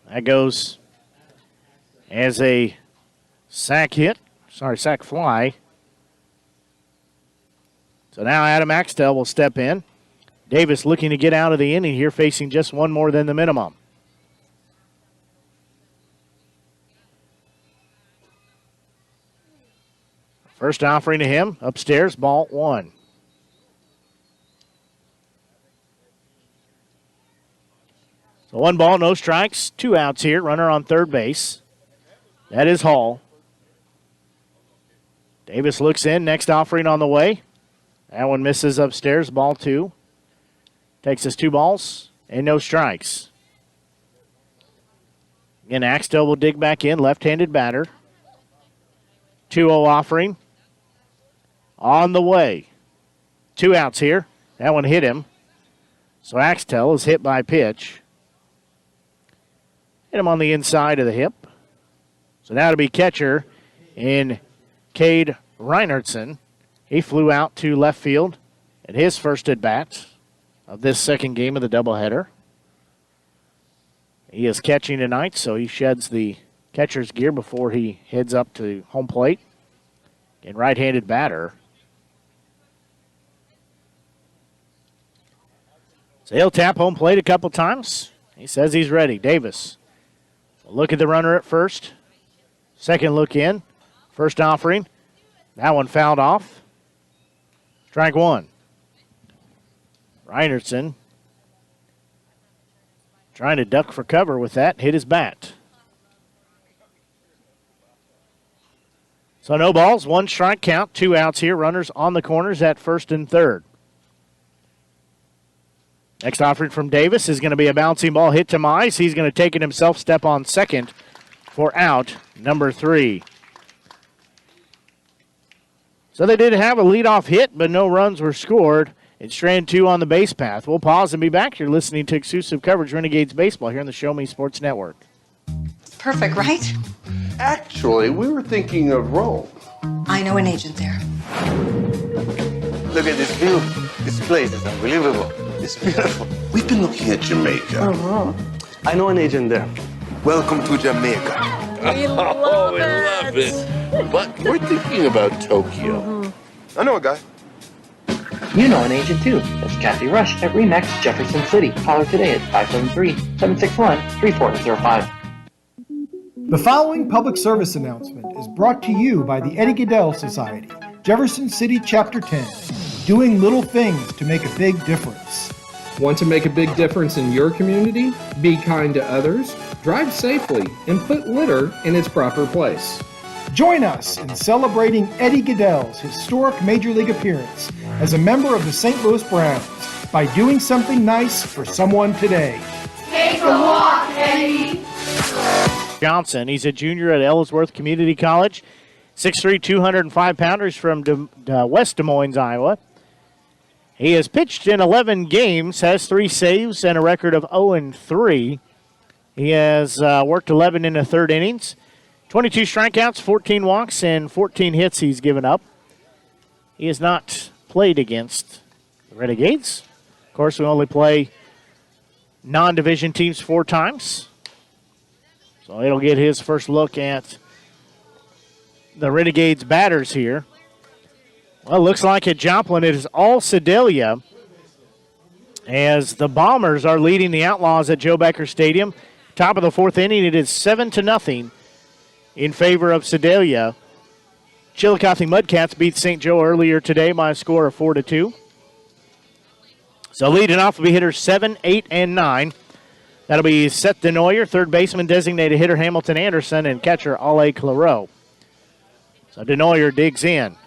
That goes as a sac fly. So now Adam Axtell will step in. Davis looking to get out of the inning here, facing just one more than the minimum. First offering to him, upstairs, ball one. So 1 ball, no strikes, 2 outs here. Runner on third base. That is Hall. Davis looks in, next offering on the way. That one misses upstairs, ball 2. Takes us 2 balls and no strikes. Again, Axtell will dig back in, left-handed batter. 2-0 offering. On the way. 2 outs here. That one hit him. So Axtell is hit by pitch. Hit him on the inside of the hip. So now to be catcher in Cade Reinertsen. He flew out to left field at his first at bat of this second game of the doubleheader. He is catching tonight, so he sheds the catcher's gear before he heads up to home plate. And right-handed batter. So he'll tap home plate a couple times. He says he's ready. Davis will look at the runner at first. Second look in. First offering. That one fouled off. Strike 1. Reinertsen trying to duck for cover with that. Hit his bat. So no balls, 1 strike count, 2 outs here. Runners on the corners at first and third. Next offering from Davis is going to be a bouncing ball hit to Mize. He's going to take it himself, step on second for out number 3. So they did have a leadoff hit, but no runs were scored. It's strand 2 on the base path. We'll pause and be back. You're listening to exclusive coverage Renegades Baseball here on the Show Me Sports Network. Perfect, right? Actually, we were thinking of Rome. I know an agent there. Look at this view. This place is unbelievable. It's beautiful. We've been looking at Jamaica. I know an agent there. Welcome to Jamaica. We love it. But we're thinking about Tokyo. I know a guy. You know an agent too. That's Kathy Rush at RE/MAX Jefferson City. Call her today at 573-761-3405. The following public service announcement is brought to you by the Eddie Gaedel Society, Jefferson City Chapter 10, doing little things to make a big difference. Want to make a big difference in your community? Be kind to others, drive safely, and put litter in its proper place. Join us in celebrating Eddie Gaedel's historic Major League appearance as a member of the St. Louis Browns by doing something nice for someone today. Take a walk, Eddie. Johnson, he's a junior at Ellsworth Community College. 6'3", 205-pounders from West Des Moines, Iowa. He has pitched in 11 games, has 3 saves, and a record of 0-3. He has worked 11 in the third innings. 22 strikeouts, 14 walks, and 14 hits he's given up. He has not played against the Renegades. Of course, we only play non-division teams 4 times. So he'll get his first look at the Renegades batters here. Well, it looks like at Joplin it is all Sedalia as the Bombers are leading the Outlaws at Joe Becker Stadium. Top of the 4th inning, it is 7-0 in favor of Sedalia. Chillicothe Mudcats beat St. Joe earlier today by a score of 4-2. So leading off will be hitters 7, 8, and 9. That'll be Seth DeNoyer, third baseman designated hitter Hamilton Anderson, and catcher Ale Claro. So DeNoyer digs in.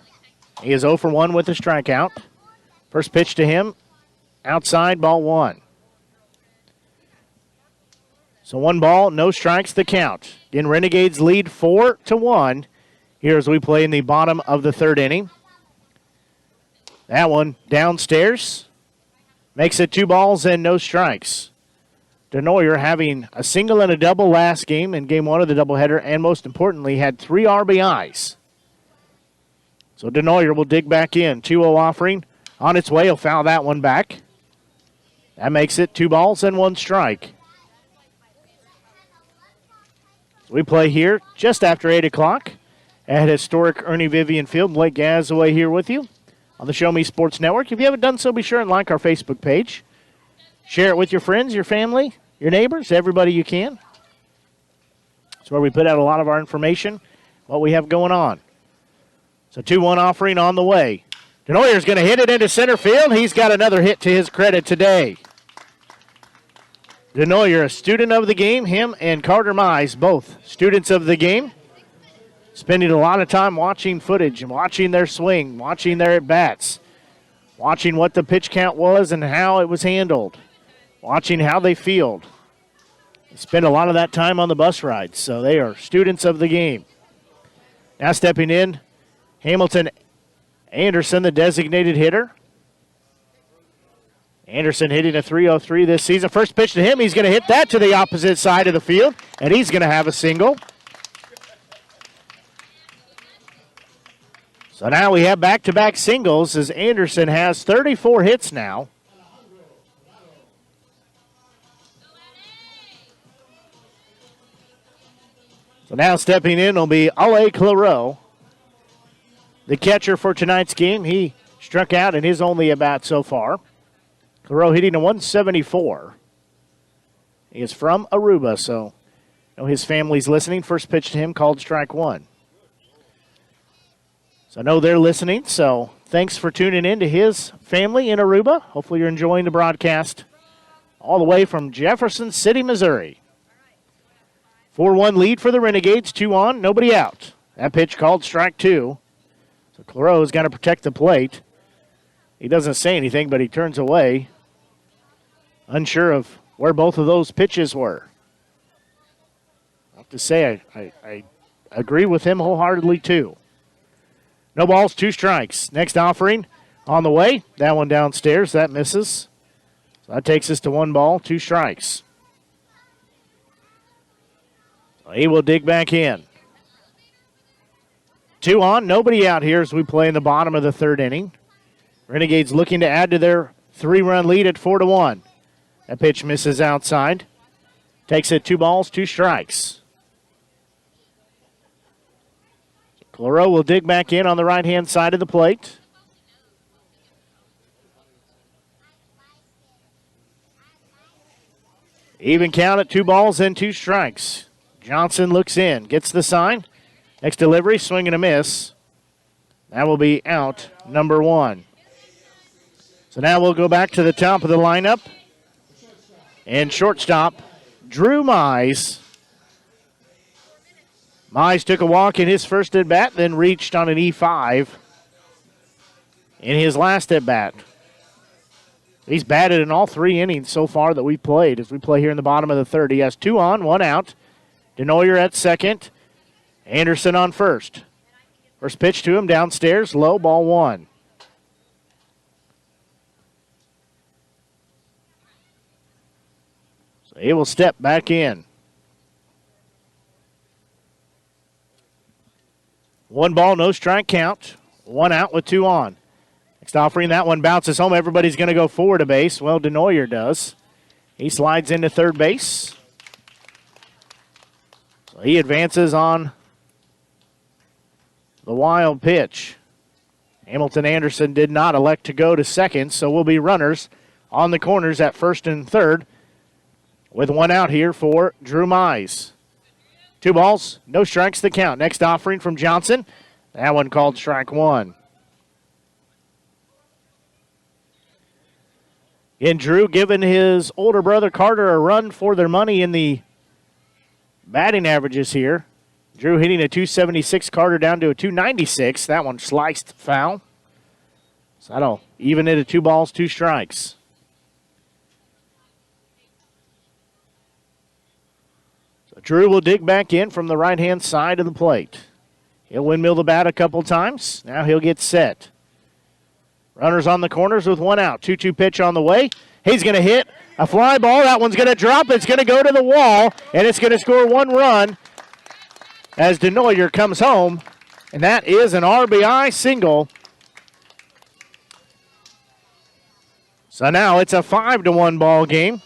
He is 0 for 1 with a strikeout. First pitch to him, outside, ball 1. So 1 ball, no strikes, the count. Again, Renegades lead 4-1 here as we play in the bottom of the third inning. That one downstairs. Makes it 2 balls and no strikes. Denoyer having a single and a double last game in game 1 of the doubleheader, and most importantly, had 3 RBIs. So Denoyer will dig back in. 2-0 offering on its way. He'll foul that one back. That makes it 2 balls and 1 strike. So we play here just after 8 o'clock at historic Ernie Vivian Field. Blake Gazaway here with you on the Show Me Sports Network. If you haven't done so, be sure and like our Facebook page. Share it with your friends, your family, your neighbors, everybody you can. It's where we put out a lot of our information, what we have going on. So 2-1 offering on the way. Denoyer's going to hit it into center field. He's got another hit to his credit today. Denoyer, a student of the game. Him and Carter Mize, both students of the game. Spending a lot of time watching footage and watching their swing, watching their at-bats, watching what the pitch count was and how it was handled, watching how they field. They spend a lot of that time on the bus rides, so they are students of the game. Now stepping in, Hamilton Anderson, the designated hitter. Anderson hitting a .303 this season. First pitch to him, he's going to hit that to the opposite side of the field, and he's going to have a single. So now we have back-to-back singles as Anderson has 34 hits now. So now stepping in will be Ale Clareau, the catcher for tonight's game. He struck out in his only at-bat so far. Clareau hitting a .174. He is from Aruba, so I know his family's listening. First pitch to him called strike 1. So I know they're listening, so thanks for tuning in to his family in Aruba. Hopefully you're enjoying the broadcast all the way from Jefferson City, Missouri. 4-1 lead for the Renegades, 2 on, nobody out. That pitch called strike 2. So Clareau's got to protect the plate. He doesn't say anything, but he turns away, unsure of where both of those pitches were. I have to say, I agree with him wholeheartedly, too. No balls, 2 strikes. Next offering on the way. That one downstairs. That misses. So that takes us to 1 ball, 2 strikes. So he will dig back in. 2 on, nobody out here as we play in the bottom of the third inning. Renegades looking to add to their 3-run lead at 4-1. That pitch misses outside. Takes it 2 balls, 2 strikes. Clareau will dig back in on the right-hand side of the plate. Even count at 2 balls and 2 strikes. Johnson looks in, gets the sign. Next delivery, swing and a miss. That will be out, number 1. So now we'll go back to the top of the lineup. And shortstop, Drew Mize. Mize took a walk in his first at-bat, then reached on an E5 in his last at-bat. He's batted in all 3 innings so far that we played as we play here in the bottom of the third. He has 2 on, 1 out. Denoyer at second. Anderson on first. First pitch to him downstairs, low, ball 1. So he will step back in. 1 ball, no strike count. 1 out with 2 on. Next offering, that one bounces home. Everybody's going to go forward a base. Well, Denoyer does. He slides into third base. So he advances on the wild pitch. Hamilton Anderson did not elect to go to second, so we'll be runners on the corners at first and third with 1 out here for Drew Mize. 2 balls, no strikes to count. Next offering from Johnson. That one called strike 1. And Drew giving his older brother Carter a run for their money in the batting averages here. Drew hitting a .276, Carter down to a .296. That one sliced foul. So that'll even it at 2 balls, 2 strikes. So Drew will dig back in from the right-hand side of the plate. He'll windmill the bat a couple times. Now he'll get set. Runners on the corners with one out. 2-2 pitch on the way. He's going to hit a fly ball. That one's going to drop. It's going to go to the wall, and it's going to score one run as Denoyer comes home, and that is an RBI single. So now it's a 5-1 ball game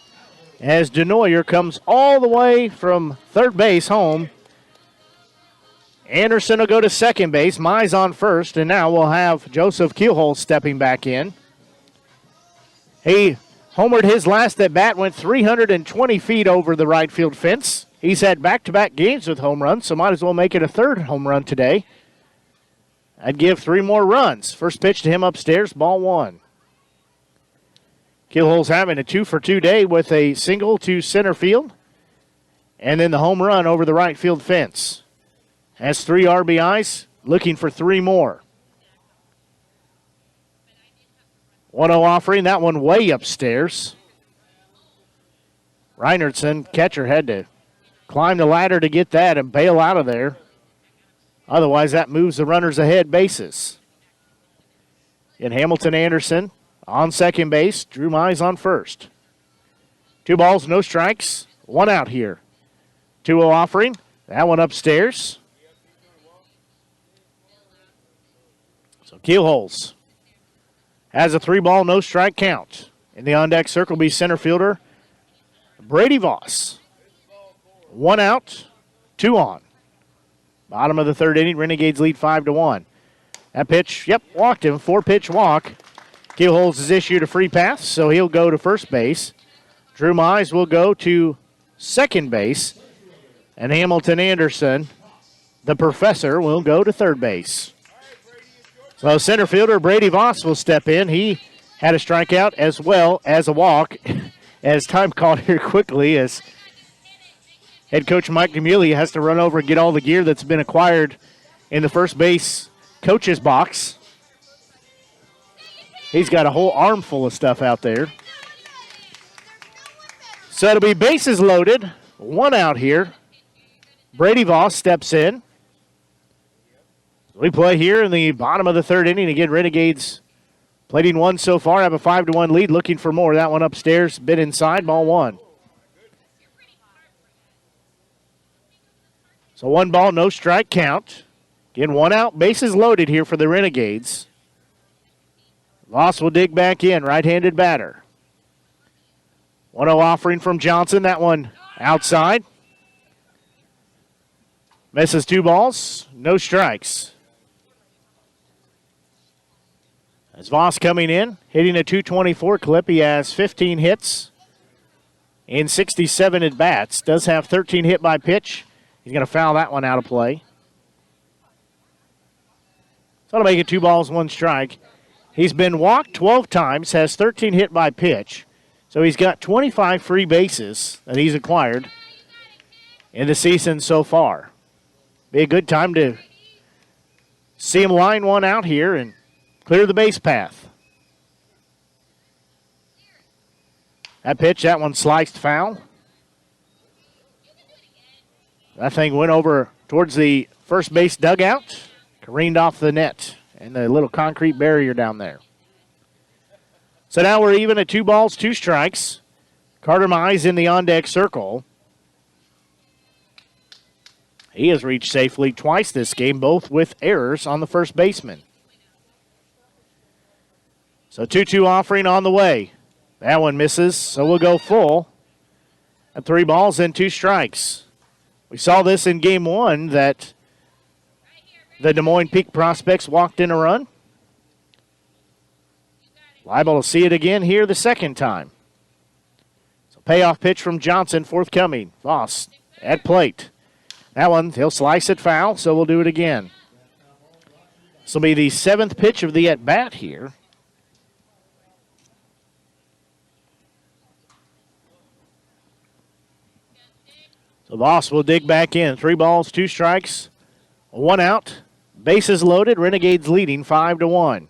as Denoyer comes all the way from third base home. Anderson will go to second base. Mize on first, and now we'll have Joseph Keelholz stepping back in. He homered his last at bat, went 320 feet over the right field fence. He's had back-to-back games with home runs, so might as well make it a third home run today. I'd give 3 more runs. First pitch to him upstairs, ball 1. Keelholz having a 2-for-2 day with a single to center field, and then the home run over the right field fence. Has 3 RBIs, looking for 3 more. 1-0 offering, that one way upstairs. Reinertsen, catcher, had to climb the ladder to get that and bail out of there. Otherwise, that moves the runners ahead bases. In Hamilton Anderson on second base, Drew Mize on first. 2 balls, no strikes, 1 out here. 2-0 offering, that one upstairs. So Keelholz has a 3-ball, no strike count. In the on-deck circle will be center fielder Brady Voss. 1 out, 2 on. Bottom of the third inning, Renegades lead 5-1. That pitch, walked him, 4-pitch walk. Keelholz has issued a free pass, so he'll go to first base. Drew Mize will go to second base. And Hamilton Anderson, the professor, will go to third base. So center fielder Brady Voss will step in. He had a strikeout as well as a walk as time called here quickly as head coach Mike DeMulia has to run over and get all the gear that's been acquired in the first base coach's box. He's got a whole armful of stuff out there. So it'll be bases loaded, 1 out here. Brady Voss steps in. We play here in the bottom of the third inning. Again, Renegades played in 1 so far, have a 5-1 lead, looking for more. That one upstairs, bit inside, ball 1. So 1 ball, no strike count. Again, 1 out, bases loaded here for the Renegades. Voss will dig back in, right-handed batter. 1-0 offering from Johnson, that one outside. Misses 2 balls, no strikes. As Voss coming in, hitting a .224 clip, he has 15 hits in 67 at-bats. Does have 13 hit by pitch. He's going to foul that one out of play. So that'll make it 2 balls, 1 strike. He's been walked 12 times, has 13 hit by pitch. So he's got 25 free bases that he's acquired in the season so far. Be a good time to see him line one out here and clear the base path. That pitch, that one sliced foul. That thing went over towards the first base dugout, careened off the net and the little concrete barrier down there. So now we're even at 2 balls, 2 strikes. Carter Mize in the on-deck circle. He has reached safely twice this game, both with errors on the first baseman. So 2-2 offering on the way. That one misses, so we'll go full at 3 balls and 2 strikes. We saw this in game 1 that the Des Moines Peak prospects walked in a run. Liable to see it again here the second time. So payoff pitch from Johnson forthcoming. Voss at plate. That one, he'll slice it foul, so we'll do it again. This will be the 7th pitch of the at-bat here. So Voss will dig back in. 3 balls, 2 strikes, 1 out. Bases loaded. Renegades leading 5-1.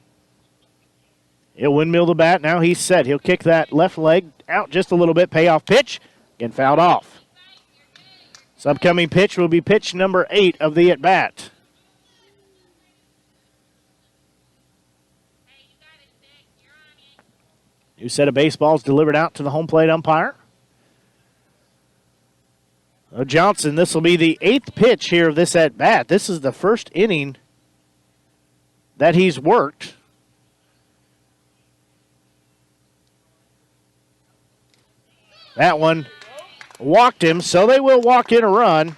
He'll windmill the bat. Now he's set. He'll kick that left leg out just a little bit. Payoff pitch. Again, fouled off. This upcoming pitch will be pitch number 8 of the at-bat. New set of baseballs delivered out to the home plate umpire. Johnson, this will be the 8th pitch here of this at-bat. This is the first inning that he's worked. That one walked him, so they will walk in a run.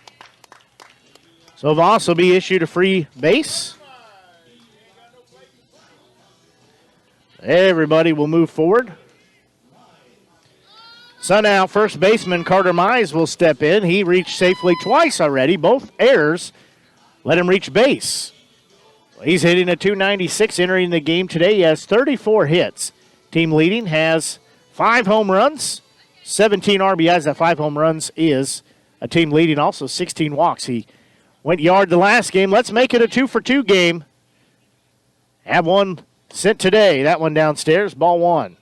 So Voss will be issued a free base. Everybody will move forward. So now first baseman Carter Mize will step in. He reached safely twice already. Both errors let him reach base. He's hitting a .296 entering the game today. He has 34 hits. Team leading has 5 home runs, 17 RBIs. That 5 home runs is a team leading, also 16 walks. He went yard the last game. Let's make it a 2-for-2 game. Have one sent today. That one downstairs, ball 1.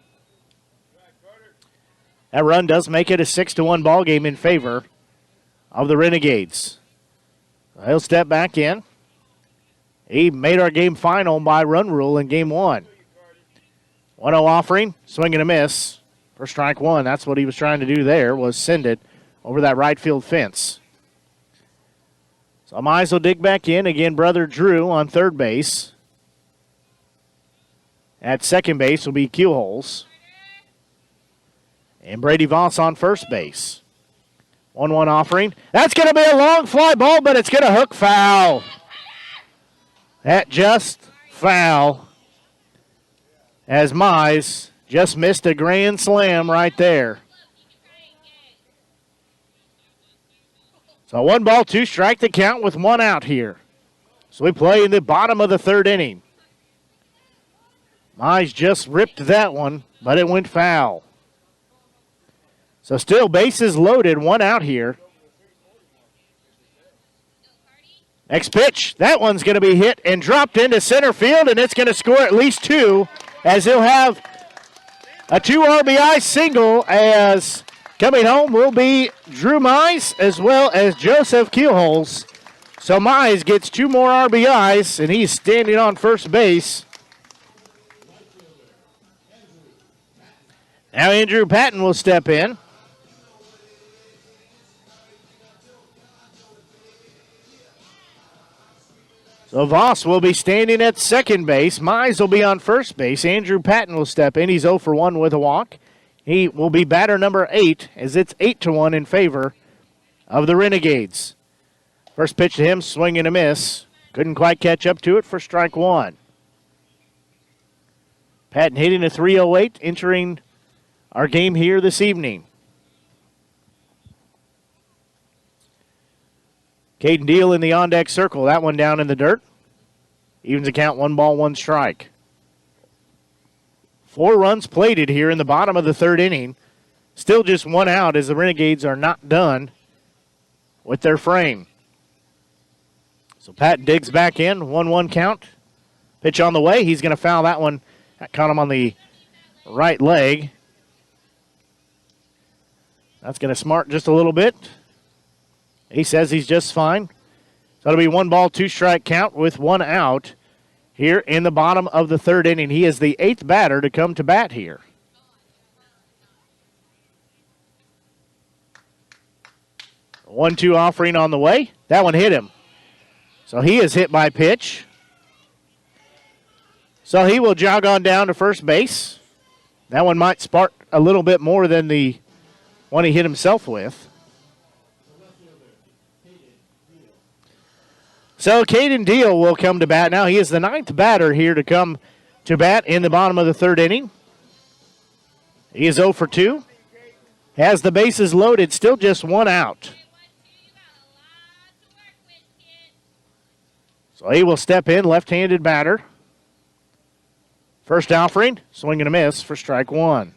That run does make it a 6-1 ball game in favor of the Renegades. He'll step back in. He made our game final by run rule in game 1. 1-0 offering, swing and a miss for strike 1. That's what he was trying to do there, was send it over that right field fence. So Mize will dig back in. Again, brother Drew on third base. At second base will be Keelholz. And Brady Voss on first base. 1-1 offering. That's going to be a long fly ball, but it's going to hook foul. That just foul. As Mize just missed a grand slam right there. So 1 ball, 2 strike the count with 1 out here. So we play in the bottom of the 3rd inning. Mize just ripped that one, but it went foul. So still bases loaded, 1 out here. Next pitch, that one's going to be hit and dropped into center field, and it's going to score at least 2, as he'll have a 2 RBI single, as coming home will be Drew Mize as well as Joseph Keelholz. So Mize gets 2 more RBIs, and he's standing on first base. Now Andrew Patton will step in. So Voss will be standing at second base. Mize will be on first base. Andrew Patton will step in. He's 0 for 1 with a walk. He will be batter number 8, as it's 8-1 in favor of the Renegades. First pitch to him, swing and a miss. Couldn't quite catch up to it for strike 1. Patton hitting a .308, entering our game here this evening. Caden Deal in the on-deck circle. That one down in the dirt. Evens the count, 1 ball, 1 strike. 4 runs plated here in the bottom of the 3rd inning. Still just 1 out, as the Renegades are not done with their frame. So Pat digs back in, 1-1 count. Pitch on the way. He's going to foul that one. That caught him on the right leg. That's going to smart just a little bit. He says he's just fine. So it'll be 1 ball, 2 strike count with 1 out here in the bottom of the 3rd inning. He is the 8th batter to come to bat here. A 1-2 offering on the way. That one hit him. So he is hit by pitch. So he will jog on down to first base. That one might spark a little bit more than the one he hit himself with. So Caden Deal will come to bat now. He is the 9th batter here to come to bat in the bottom of the 3rd inning. He is 0 for 2. Has the bases loaded, still just 1 out. So he will step in, left-handed batter. First offering, swing and a miss for strike 1.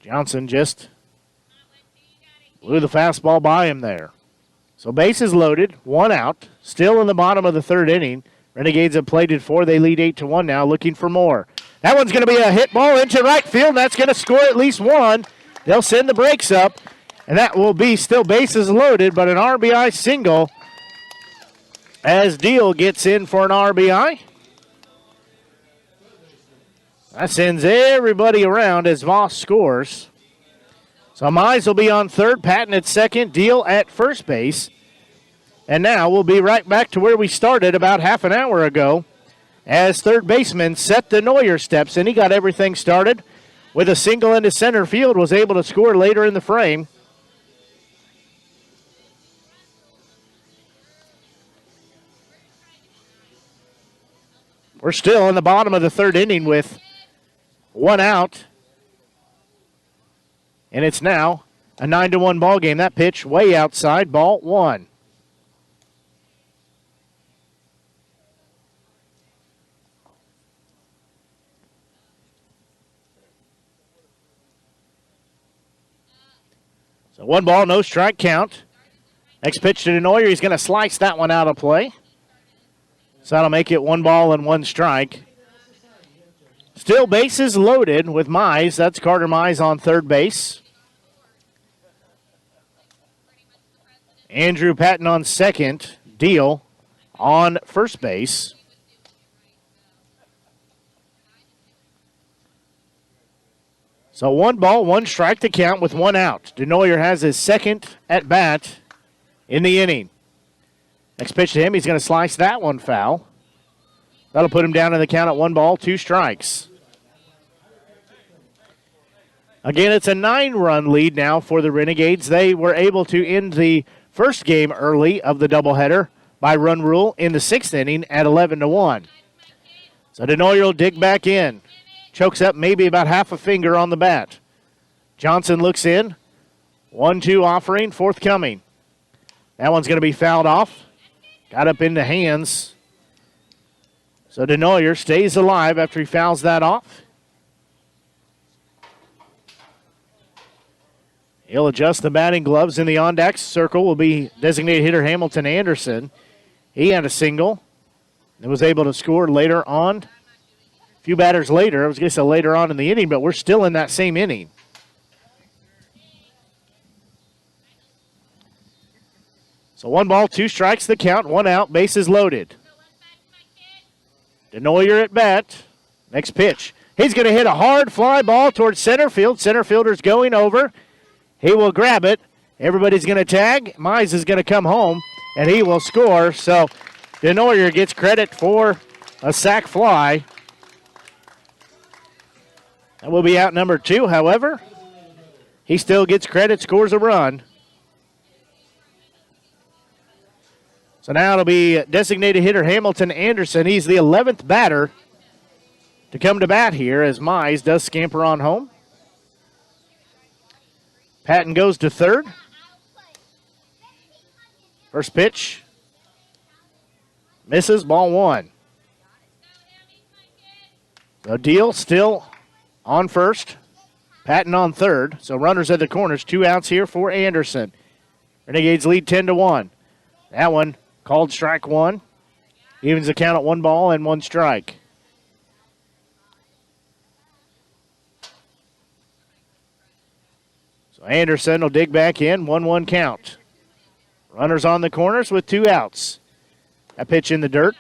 Johnson just blew the fastball by him there. So bases loaded, 1 out, still in the bottom of the 3rd inning. Renegades have plated 4. They lead 8-1 now, looking for more. That one's going to be a hit ball into right field. That's going to score at least 1. They'll send the brakes up, and that will be still bases loaded, but an RBI single as Deal gets in for an RBI. That sends everybody around as Voss scores. So Mize will be on third, Patton at second, Deal at first base. And now we'll be right back to where we started about half an hour ago as third baseman Seth DeNoyer steps in. He got everything started with a single into center field, was able to score later in the frame. We're still in the bottom of the third inning with one out. And it's now a 9-1 ball game. That pitch way outside, ball one. So 1 ball, no strike count. Next pitch to DeNoyer. He's going to slice that one out of play. So that'll make it 1 ball and 1 strike. Still bases loaded with Mize. That's Carter Mize on third base. Andrew Patton on second. Deal on first base. So 1 ball, 1 strike to count with 1 out. DeNoyer has his second at bat in the inning. Next pitch to him, he's going to slice that one foul. That'll put him down in the count at 1 ball, 2 strikes. Again, it's a 9-run lead now for the Renegades. They were able to end the first game early of the doubleheader by run rule in the 6th inning at 11-1. So DeNoyer will dig back in. Chokes up maybe about half a finger on the bat. Johnson looks in. 1-2 offering, forthcoming. That one's going to be fouled off. Got up in the hands. So DeNoyer stays alive after he fouls that off. He'll adjust the batting gloves. In the on-deck circle will be designated hitter Hamilton Anderson. He had a single and was able to score later on. A few batters later, I was going to say later on in the inning, but we're still in that same inning. So 1 ball, 2 strikes the count, 1 out, bases loaded. DeNoyer at bat. Next pitch. He's going to hit a hard fly ball towards center field. Center fielder's going over. He will grab it. Everybody's going to tag. Mize is going to come home, and he will score. So DeNoyer gets credit for a sac fly. That will be out number 2. However, he still gets credit, scores a run. So now it'll be designated hitter Hamilton Anderson. He's the 11th batter to come to bat here as Mize does scamper on home. Patton goes to third. First pitch. Misses, ball 1. The Deal still on first. Patton on third. So runners at the corners. 2 outs here for Anderson. Renegades lead 10-1. That one called strike 1. Evens the count at 1 ball and 1 strike. So Anderson will dig back in. 1-1 count. Runners on the corners with 2 outs. That pitch in the dirt.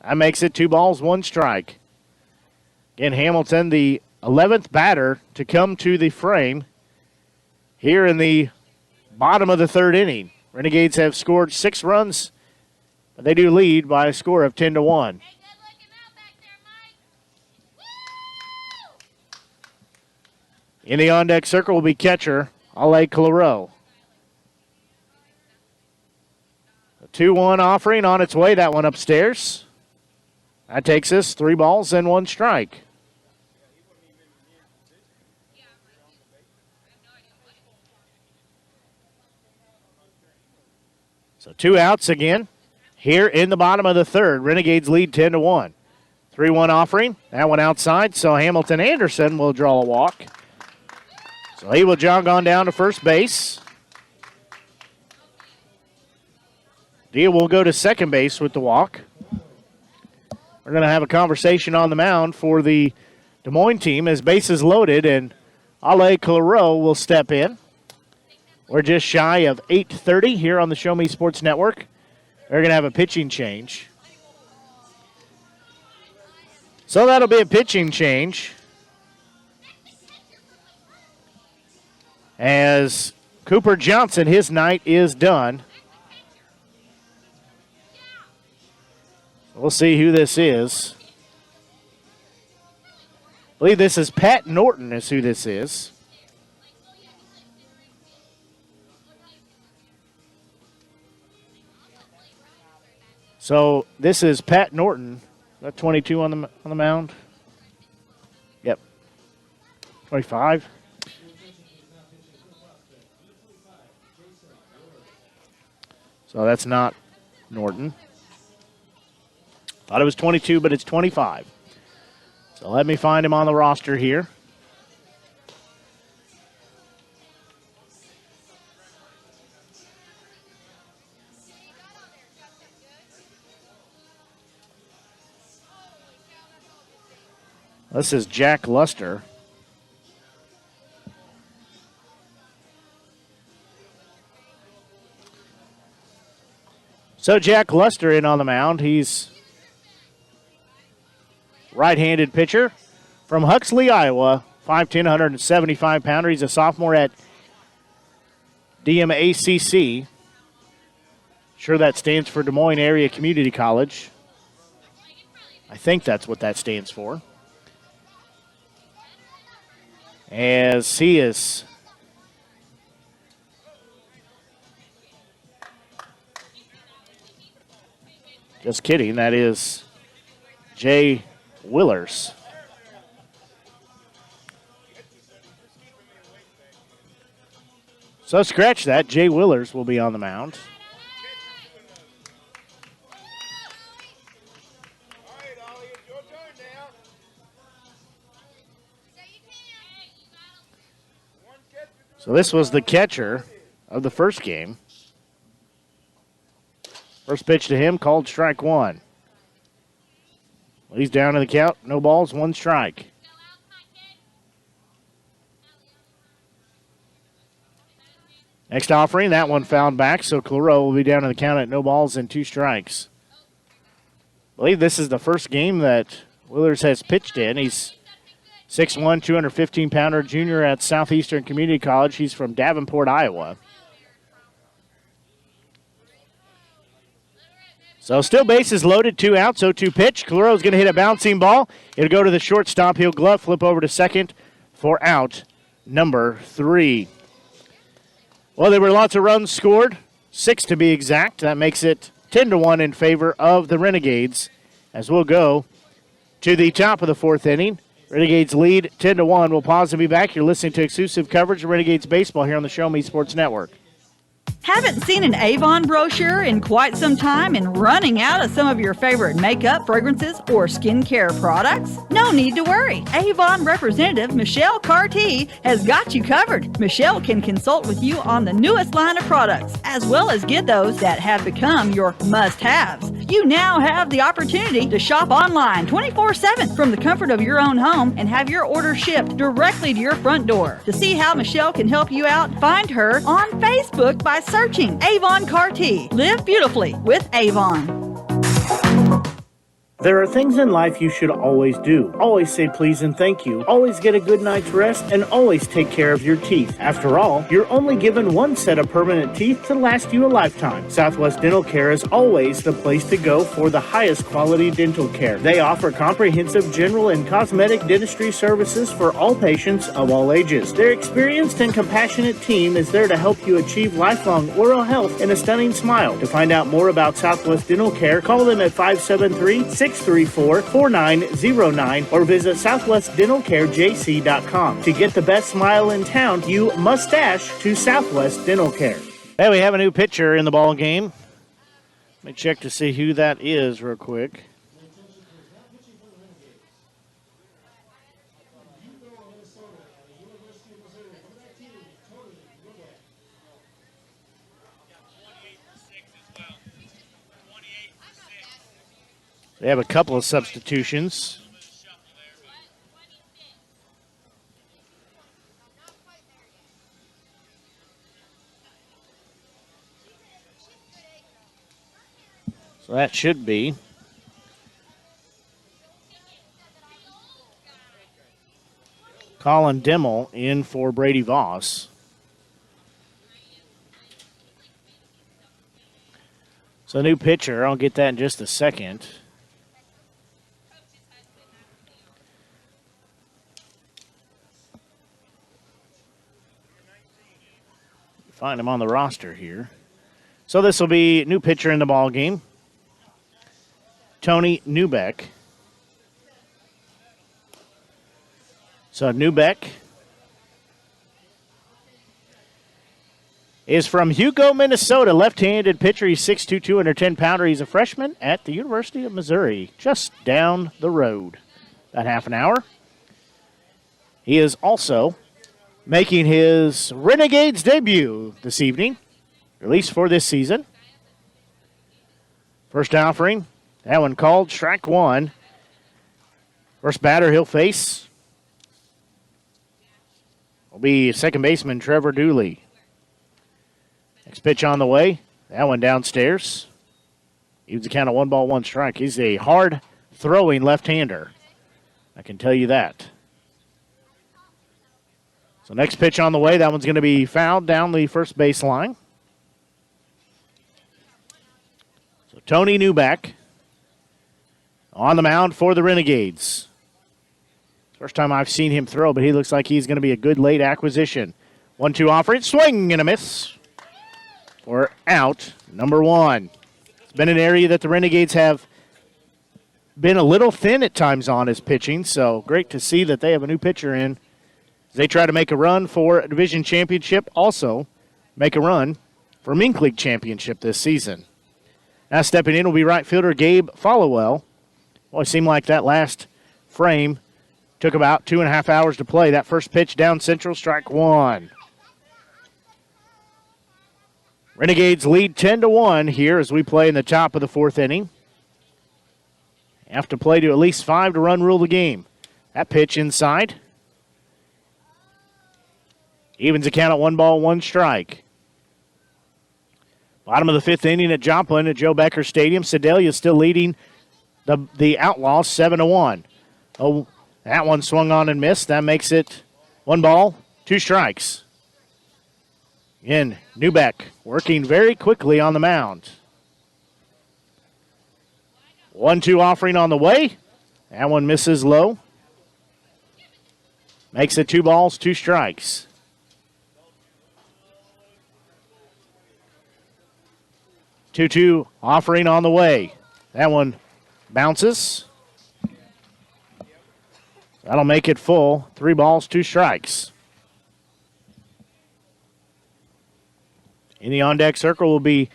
That makes it 2 balls, 1 strike. Again, Hamilton, the 11th batter to come to the frame here in the bottom of the 3rd inning. Renegades have scored 6 runs, but they do lead by a score of 10-1. In the on-deck circle will be catcher Ale Claro. A 2-1 offering on its way, that one upstairs. That takes us 3 balls and 1 strike. So 2 outs again here in the bottom of the 3rd. Renegades lead 10-1. 3-1 offering. That one outside, so Hamilton Anderson will draw a walk. So he will jog on down to first base. Deal will go to second base with the walk. We're going to have a conversation on the mound for the Des Moines team as bases loaded, and Ale Claro will step in. We're just shy of 8:30 here on the Show Me Sports Network. We're going to have a pitching change. So that'll be a pitching change as Cooper Johnson, his night is done. We'll see who this is. I believe this is Pat Norton is who this is. So this is Pat Norton. That 22 on the mound. Yep. 25. So that's not Norton. Thought it was 22, but it's 25. So let me find him on the roster here. This is Jack Luster. So Jack Luster in on the mound. He's right-handed pitcher from Huxley, Iowa. 5'10", 175-pounder. He's a sophomore at DMACC. Sure that stands for Des Moines Area Community College. I think that's what that stands for. As he is just kidding, that is Jay Willers. So scratch that. Jay Willers will be on the mound. So this was the catcher of the first game. First pitch to him, called strike one. Well, he's down in the count. No balls, one strike. Next offering, that one fouled back, so Claro will be down in the count at no balls and two strikes. I believe this is the first game that Willers has pitched in. He's 6'1", 215-pounder junior at Southeastern Community College. He's from Davenport, Iowa. So still bases loaded, 2 out, 0-2 pitch. Claro's going to hit a bouncing ball. It'll go to the shortstop. He'll glove, flip over to second for out number 3. Well, there were lots of runs scored, 6 to be exact. That makes it 10-1 in favor of the Renegades as we'll go to the top of the 4th inning. Renegades lead 10-1. We'll pause and be back. You're listening to exclusive coverage of Renegades baseball here on the Show Me Sports Network. Haven't seen an Avon brochure in quite some time and running out of some of your favorite makeup, fragrances, or skincare products? No need to worry. Avon representative Michelle Carty has got you covered. Michelle can consult with you on the newest line of products, as well as get those that have become your must-haves. You now have the opportunity to shop online 24/7 from the comfort of your own home and have your order shipped directly to your front door. To see how Michelle can help you out, find her on Facebook by searching Avon Carty. Live beautifully with Avon. There are things in life you should always do. Always say please and thank you. Always get a good night's rest and always take care of your teeth. After all, you're only given one set of permanent teeth to last you a lifetime. Southwest Dental Care is always the place to go for the highest quality dental care. They offer comprehensive general and cosmetic dentistry services for all patients of all ages. Their experienced and compassionate team is there to help you achieve lifelong oral health and a stunning smile. To find out more about Southwest Dental Care, call them at 573-634-4909 or visit southwestdentalcarejc.com. To get the best smile in town, you must dash to Southwest Dental Care. Hey, we have a new pitcher in the ball game. Let me check to see who that is real quick. They have a couple of substitutions. So that should be Colin Dimmel in for Brady Voss. So new pitcher, I'll get that in just a second. Find him on the roster here. So this will be new pitcher in the ball game. Tony Newbeck. So Newbeck is from Hugo, Minnesota. Left-handed pitcher. He's 6'2", 210-pounder. He's a freshman at the University of Missouri, just down the road. About half an hour. He is also making his Renegades debut this evening, at least for this season. First offering, that one called, strike one. First batter he'll face will be second baseman Trevor Dooley. Next pitch on the way, that one downstairs. Evens the count of 1-1 strike. He's a hard-throwing left-hander, I can tell you that. So next pitch on the way, that one's going to be fouled down the first base line. So Tony Newbeck on the mound for the Renegades. First time I've seen him throw, but he looks like he's going to be a good late acquisition. 1-2 offering, swing and a miss. For out number one. It's been an area that the Renegades have been a little thin at times on his pitching, so great to see that they have a new pitcher in. They try to make a run for a division championship, also make a run for Mink League championship this season. Now stepping in will be right fielder Gabe Followell. Well, it seemed like that last frame took about 2.5 hours to play. That first pitch down central, strike one. Renegades lead 10-1 here as we play in the top of the fourth inning. Have to play to at least 5 to run rule the game. That pitch inside. Evens the count at 1-1 strike. Bottom of the fifth inning at Joplin at Joe Becker Stadium. Sedalia still leading the Outlaws 7-1. Oh, that one swung on and missed. That makes it 1-2 strikes. Again, Newbeck working very quickly on the mound. 1-2 offering on the way. That one misses low. Makes it 2 strikes. 2-2 offering on the way. That one bounces. That'll make it full. 3 strikes. In the on-deck circle will be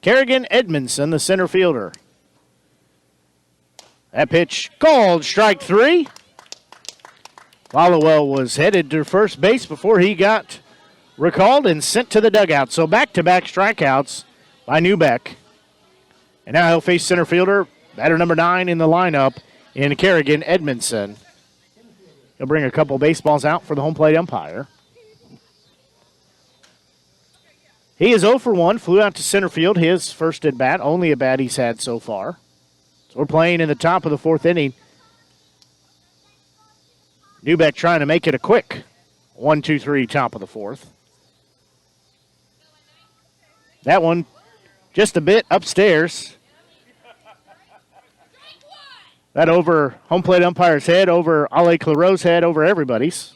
Kerrigan Edmondson, the center fielder. That pitch called, strike 3. Followell was headed to first base before he got recalled and sent to the dugout. So back-to-back strikeouts by Newbeck. And now he'll face center fielder, batter number 9 in the lineup, in Kerrigan Edmondson. He'll bring a couple baseballs out for the home plate umpire. He is 0 for 1, flew out to center field, his first at bat, only a bat he's had so far. So we're playing in the top of the fourth inning. Newbeck trying to make it a quick 1-2-3 top of the fourth. That one just a bit upstairs. That over home plate umpire's head, over Ale Claro's head, over everybody's.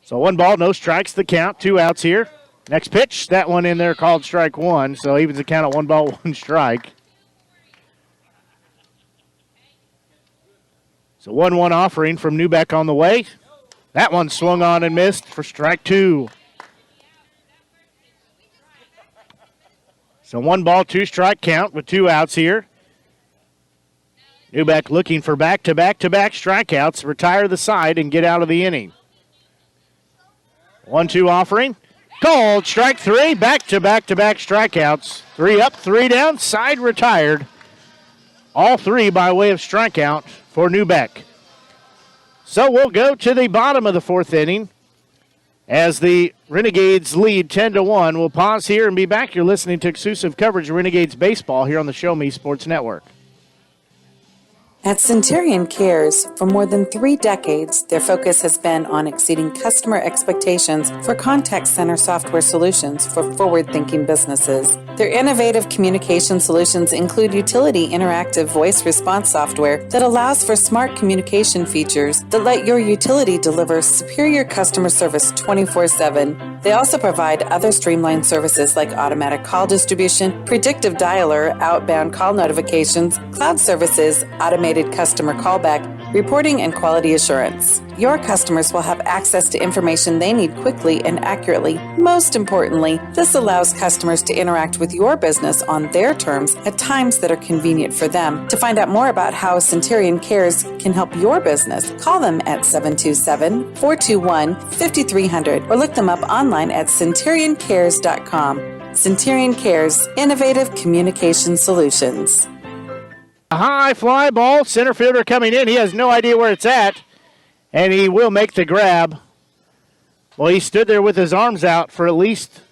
So 1 no strikes, the count, 2 outs here. Next pitch, that one in there called strike 1, so evens the count at 1 strike. So 1-1 offering from Newbeck on the way. That one swung on and missed for strike 2. So 1 strike count with 2 outs here. Newbeck looking for back-to-back-to-back strikeouts, retire the side and get out of the inning. 1-2 offering. Called, strike 3, back-to-back-to-back strikeouts. 3 up, 3 down, side retired. All 3 by way of strikeout for Newbeck. So we'll go to the bottom of the fourth inning as the Renegades lead 10-1. We'll pause here and be back. You're listening to exclusive coverage of Renegades baseball here on the Show Me Sports Network. At Centurion Cares, for more than 3 decades, their focus has been on exceeding customer expectations for contact center software solutions for forward-thinking businesses. Their innovative communication solutions include utility interactive voice response software that allows for smart communication features that let your utility deliver superior customer service 24/7. They also provide other streamlined services like automatic call distribution, predictive dialer, outbound call notifications, cloud services, automated customer callback, reporting, and quality assurance. Your customers will have access to information they need quickly and accurately. Most importantly, this allows customers to interact with your business on their terms at times that are convenient for them. To find out more about how Centurion Cares can help your business, call them at 727-421-5300 or look them up online at centurioncares.com. Centurion Cares, innovative communication solutions. A high fly ball, center fielder coming in. He has no idea where it's at, and he will make the grab. Well, he stood there with his arms out for at least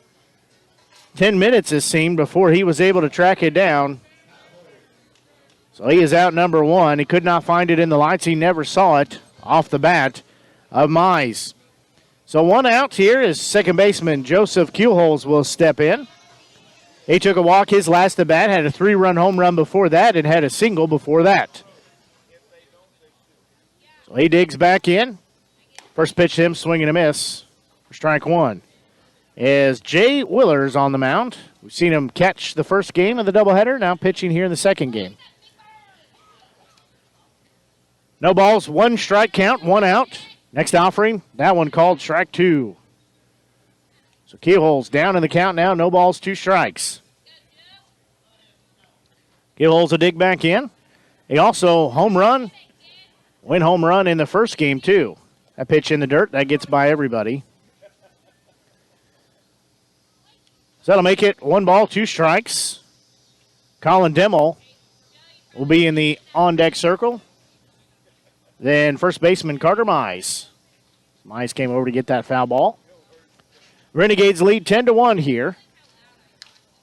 10 minutes, it seemed, before he was able to track it down. So he is out number 1. He could not find it in the lights. He never saw it off the bat of Moines. So 1 out here is second baseman Joseph Kuhlholz will step in. He took a walk his last at bat, had a 3-run home run before that, and had a single before that. So he digs back in. First pitch to him, swing and a miss for strike 1. Is Jay Willers on the mound. We've seen him catch the first game of the doubleheader, now pitching here in the second game. No balls, 1 strike count, 1 out. Next offering, that one called strike 2. So Keelhole's down in the count now, no balls, 2 strikes. Keelhole's a dig back in. He also went home run in the first game too. That pitch in the dirt, that gets by everybody. So that'll make it 1 ball, 2 strikes. Colin Demmel will be in the on-deck circle. Then first baseman Carter Mize. Mize came over to get that foul ball. Renegades lead 10-1 here.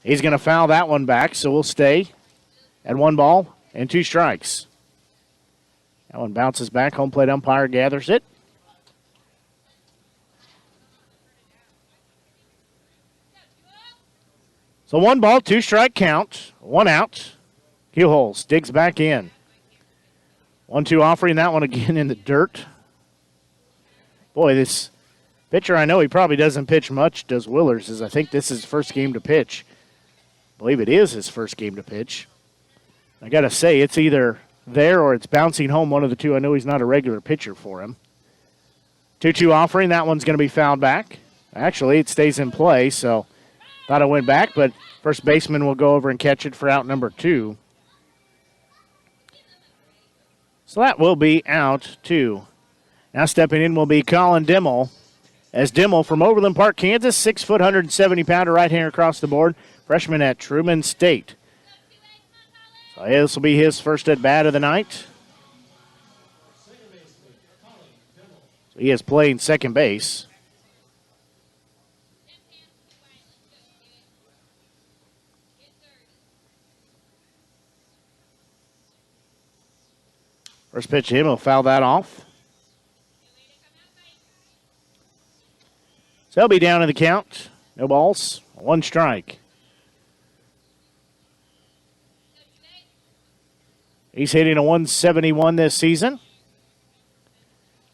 He's going to foul that one back, so we'll stay at 1 ball and 2 strikes. That one bounces back. Home plate umpire gathers it. So 1 ball, 2 strike count. 1 out. Keelholz digs back in. 1-2 offering, that one again in the dirt. Boy, this pitcher, I know he probably doesn't pitch much, does Willers, as I think this is his first game to pitch. I believe it is his first game to pitch. I got to say, it's either there or it's bouncing home, one of the two. I know he's not a regular pitcher for him. 2-2 offering, that one's going to be fouled back. Actually, it stays in play, so thought it went back, but first baseman will go over and catch it for out number 2. So that will be out 2. Now stepping in will be Colin Demmel. As Demmel from Overland Park, Kansas, 6 foot, 170-pounder right-hander across the board, freshman at Truman State. So this will be his first at-bat of the night. So he is playing second base. First pitch to him, he'll foul that off. So he'll be down in the count. No balls, 1 strike. He's hitting a 171 this season.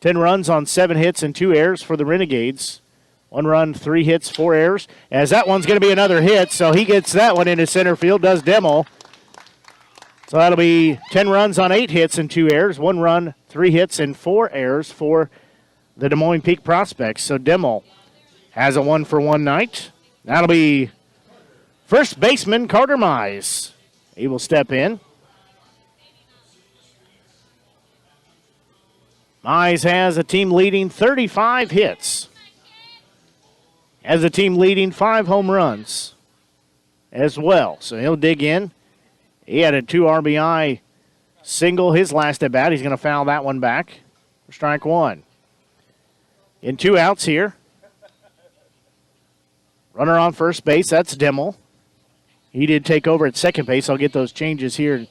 10 runs on 7 hits and 2 errors for the Renegades. 1 run, 3 hits, 4 errors. As that one's going to be another hit, so he gets that one into center field, does Demmel. So that'll be 10 runs on 8 hits and 2 errors. 1 run, 3 hits, and 4 errors for the Des Moines Peak Prospects. So Demmel has a 1-for-1 night. That'll be first baseman Carter Mize. He will step in. Mize has a team leading 35 hits. Has a team leading 5 home runs as well. So he'll dig in. He had a 2 RBI single his last at bat. He's going to foul that one back for strike 1. In 2 outs here. Runner on first base, that's Demmel. He did take over at second base. I'll get those changes here in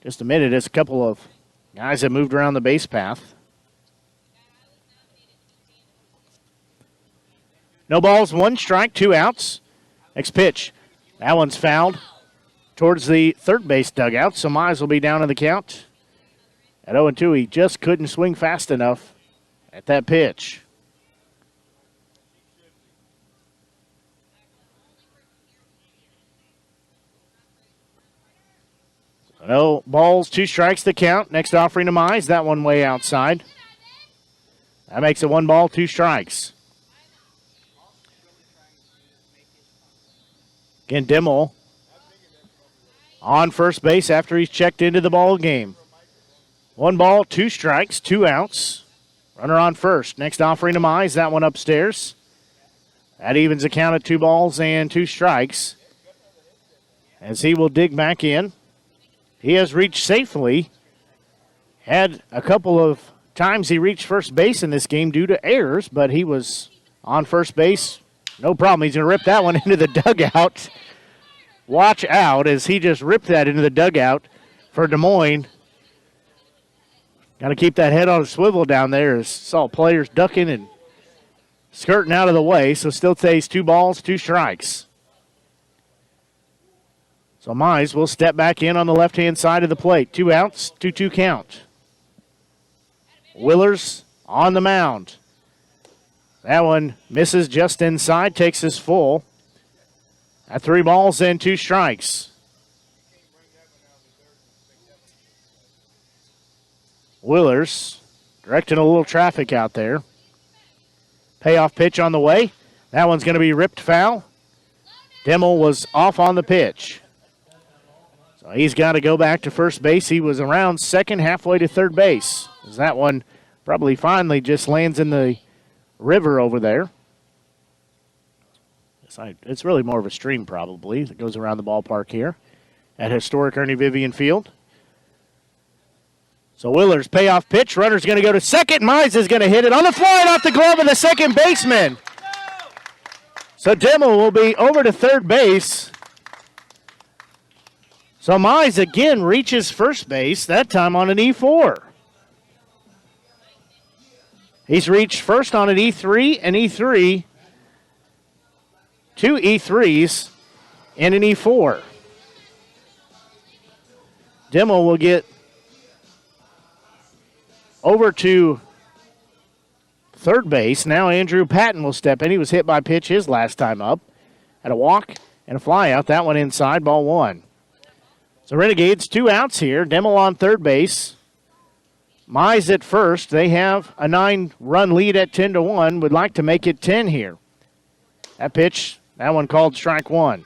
just a minute as a couple of guys have moved around the base path. No balls, 1 strike, 2 outs. Next pitch. That one's fouled towards the third base dugout, so Mize will be down in the count. At 0-2, he just couldn't swing fast enough at that pitch. No balls, 2 strikes to count. Next offering to Mize, that one way outside. That makes it 1 ball, 2 strikes. Again, Dimmel on first base after he's checked into the ball game. 1 ball, 2 strikes, 2 outs. Runner on first. Next offering to Mize, that one upstairs. That evens the count at 2 balls and 2 strikes. As he will dig back in. He has reached safely. Had a couple of times he reached first base in this game due to errors, but he was on first base. No problem. He's going to rip that one into the dugout. Watch out as he just ripped that into the dugout for Des Moines. Got to keep that head on a swivel down there as saw players ducking and skirting out of the way, so still stays 2 balls, 2 strikes. So Mize will step back in on the left-hand side of the plate. 2 outs, 2-2 count. Willers on the mound. That one misses just inside, takes his full. At 3 balls and 2 strikes. Willers directing a little traffic out there. Payoff pitch on the way. That one's going to be ripped foul. Dimmel was off on the pitch. So he's got to go back to first base. He was around second, halfway to third base. As that one probably finally just lands in the river over there. It's really more of a stream probably that goes around the ballpark here at historic Ernie Vivian Field. So Willers payoff pitch. Runner's going to go to second. Mize is going to hit it on the fly and off the glove of the second baseman. So Dimmel will be over to third base. So Mize again reaches first base, that time on an E4. He's reached first on an E3 and E3. 2 E3s and an E4. Dimmel will get over to third base. Now Andrew Patton will step in. He was hit by pitch his last time up. Had a walk and a fly out. That one inside, ball 1. So Renegades 2 outs here. Dimmel on third base. Mize at first. They have a 9-run lead at 10-1. Would like to make it 10 here. That pitch, that one called strike 1.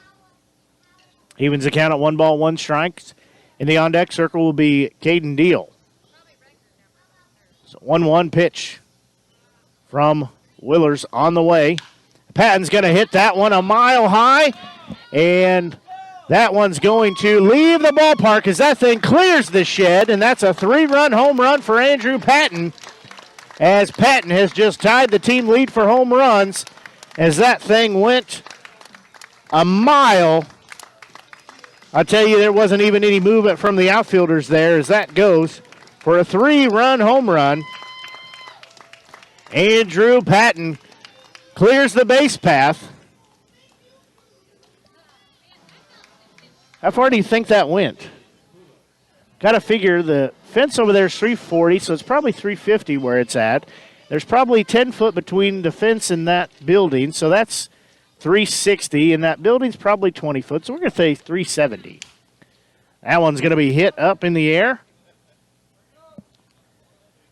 Evens the count at 1 ball, 1 strike. In the on-deck circle will be Caden Deal. So 1-1 pitch from Willers on the way. Patton's going to hit that one a mile high, and that one's going to leave the ballpark as that thing clears the shed, and that's a 3-run home run for Andrew Patton, as Patton has just tied the team lead for home runs as that thing went a mile. I tell you, there wasn't even any movement from the outfielders there as that goes for a 3-run home run. Andrew Patton clears the base path. How far do you think that went? Got to figure the fence over there is 340, so it's probably 350 where it's at. There's probably 10 foot between the fence and that building, so that's 360, and that building's probably 20 foot, so we're going to say 370. That one's going to be hit up in the air.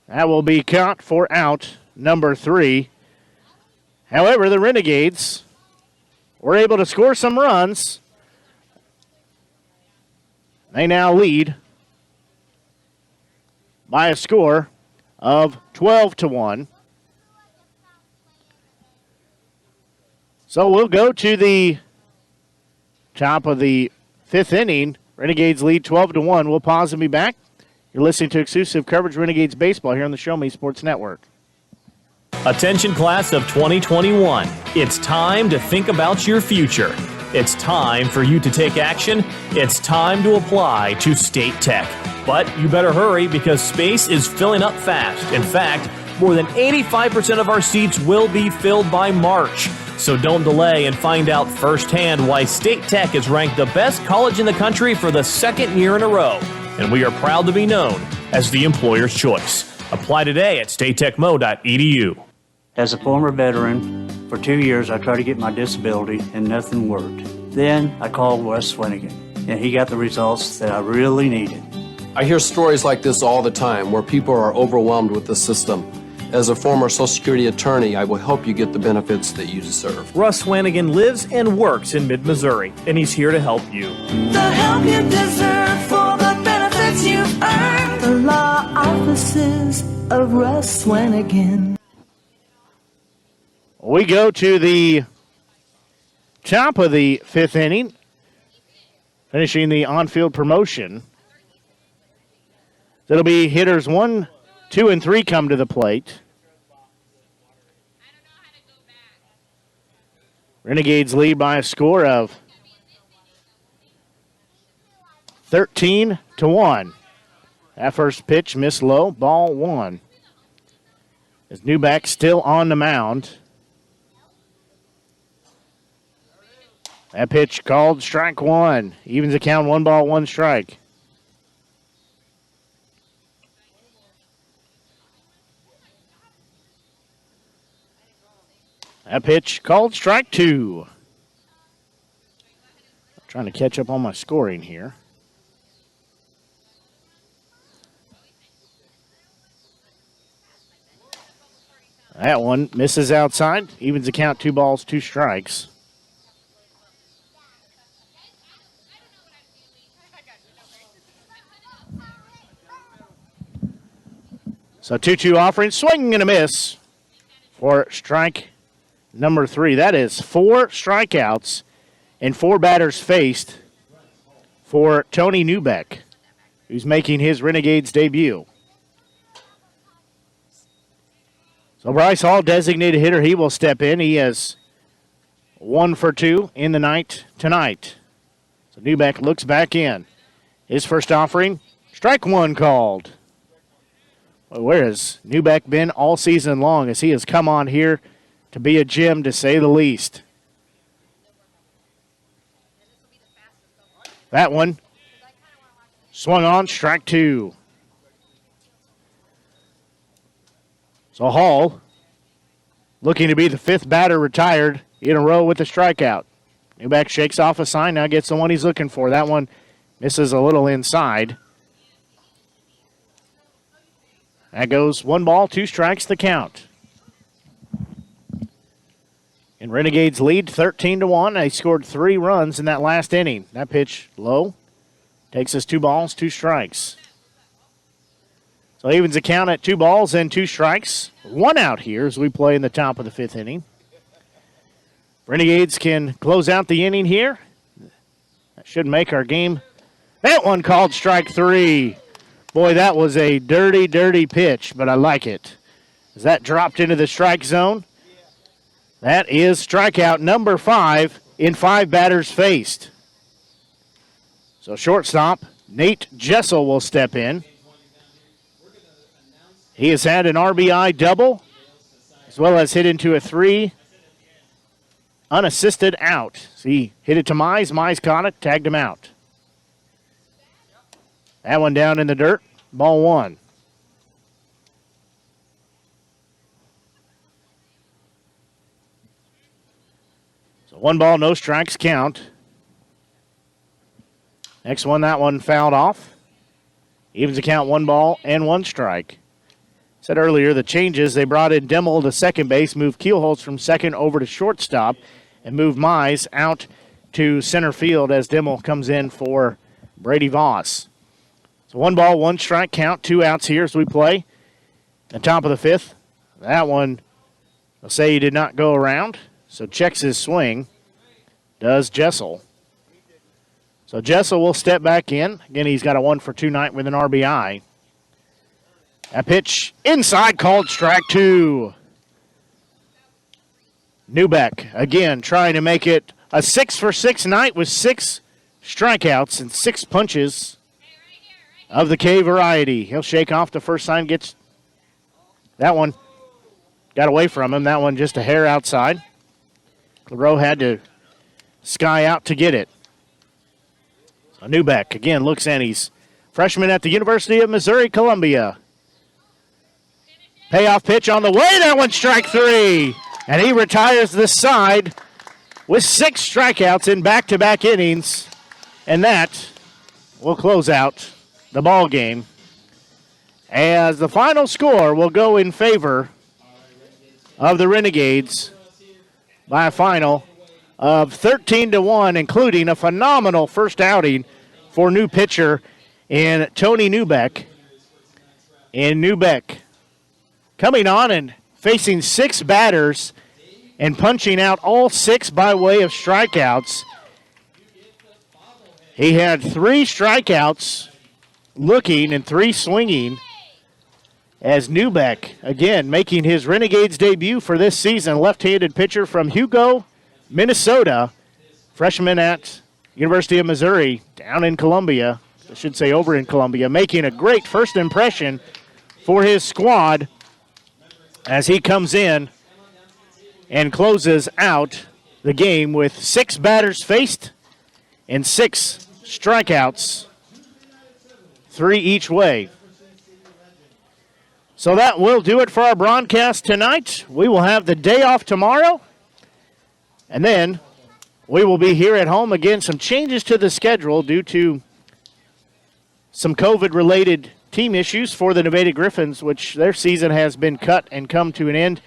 That will be caught for out number 3. However, the Renegades were able to score some runs. They now lead by a score of 12-1. So we'll go to the top of the 5th inning. Renegades lead 12-1. We'll pause and be back. You're listening to exclusive coverage Renegades baseball here on the Show Me Sports Network. Attention class of 2021. It's time to think about your future. It's time for you to take action. It's time to apply to State Tech. But you better hurry because space is filling up fast. In fact, more than 85% of our seats will be filled by March. So don't delay and find out firsthand why State Tech is ranked the best college in the country for the second year in a row. And we are proud to be known as the employer's choice. Apply today at statetechmo.edu. As a former veteran, for 2 years I tried to get my disability and nothing worked. Then I called Wes Swinigan, and he got the results that I really needed. I hear stories like this all the time where people are overwhelmed with the system. As a former Social Security attorney, I will help you get the benefits that you deserve. Russ Swanigan lives and works in mid-Missouri, and he's here to help you. The help you deserve for the benefits you've earned. The law offices of Russ Swanigan. We go to the top of the fifth inning, finishing the on-field promotion. It'll be hitters 1, 2, and 3 come to the plate. Renegades lead by a score of 13-1. That first pitch missed low, ball 1. As Newbeck still on the mound. That pitch called strike 1. Evens the count, 1 ball, 1 strike. That pitch called strike 2. I'm trying to catch up on my scoring here. That one misses outside. Evens the count, 2 balls, 2 strikes. So 2-2 offering, swinging and a miss for strike number 3. That is 4 strikeouts and 4 batters faced for Tony Newbeck, who's making his Renegades debut. So Bryce Hall, designated hitter, he will step in. He has 1 for 2 in the night tonight. So Newbeck looks back in. His first offering, strike 1 called. Well, where has Newbeck been all season long as he has come on here to be a gem, to say the least? That one swung on, strike 2. So Hall looking to be the 5th batter retired in a row with a strikeout. Newbeck shakes off a sign, now gets the one he's looking for. That one misses a little inside. That goes 1 ball, 2 strikes, the count. And Renegades lead 13-1. They scored 3 runs in that last inning. That pitch low. Takes us 2 balls, 2 strikes. So evens the count at 2 balls and 2 strikes. 1 out here as we play in the top of the 5th inning. Renegades can close out the inning here. That should make our game. That one called strike 3. Boy, that was a dirty, dirty pitch, but I like it. As that dropped into the strike zone, that is strikeout number 5 in 5 batters faced. So shortstop, Nate Jessel will step in. He has had an RBI double, as well as hit into a 3 unassisted out. So he hit it to Mize. Mize caught it, tagged him out. That one down in the dirt. Ball 1. So 1 ball, no strikes count. Next one, that one fouled off. Evens the count, 1 ball and 1 strike. Said earlier, the changes, they brought in Demmel to second base, moved Keelholz from second over to shortstop, and moved Mize out to center field as Demmel comes in for Brady Voss. So 1 ball, 1 strike count, 2 outs here as we play. The top of the 5th. That one, they'll say he did not go around. So checks his swing. Does Jessel. So Jessel will step back in. Again, he's got a 1 for 2 night with an RBI. That pitch inside called strike 2. Newbeck again trying to make it a 6 for 6 night with 6 strikeouts and 6 punches. of the K variety. He'll shake off the first sign, gets that one. Got away from him. That one just a hair outside. LaRoe had to sky out to get it. So Newbeck again looks in. He's freshman at the University of Missouri-Columbia. Payoff pitch on the way. That one strike 3. And he retires this side with 6 strikeouts in back-to-back innings. And that will close out the ball game, as the final score will go in favor of the Renegades by a final of 13-1, including a phenomenal first outing for new pitcher in Tony Newbeck. And Newbeck coming on and facing 6 batters and punching out all 6 by way of strikeouts. He had 3 strikeouts looking and 3 swinging, as Newbeck, again, making his Renegades debut for this season. Left-handed pitcher from Hugo, Minnesota, freshman at University of Missouri down in Columbia, I should say over in Columbia, making a great first impression for his squad as he comes in and closes out the game with 6 batters faced and 6 strikeouts, 3 each way. So that will do it for our broadcast tonight. We will have the day off tomorrow, and then we will be here at home again. Some changes to the schedule due to some COVID-related team issues for the Nevada Griffins, which their season has been cut and come to an end.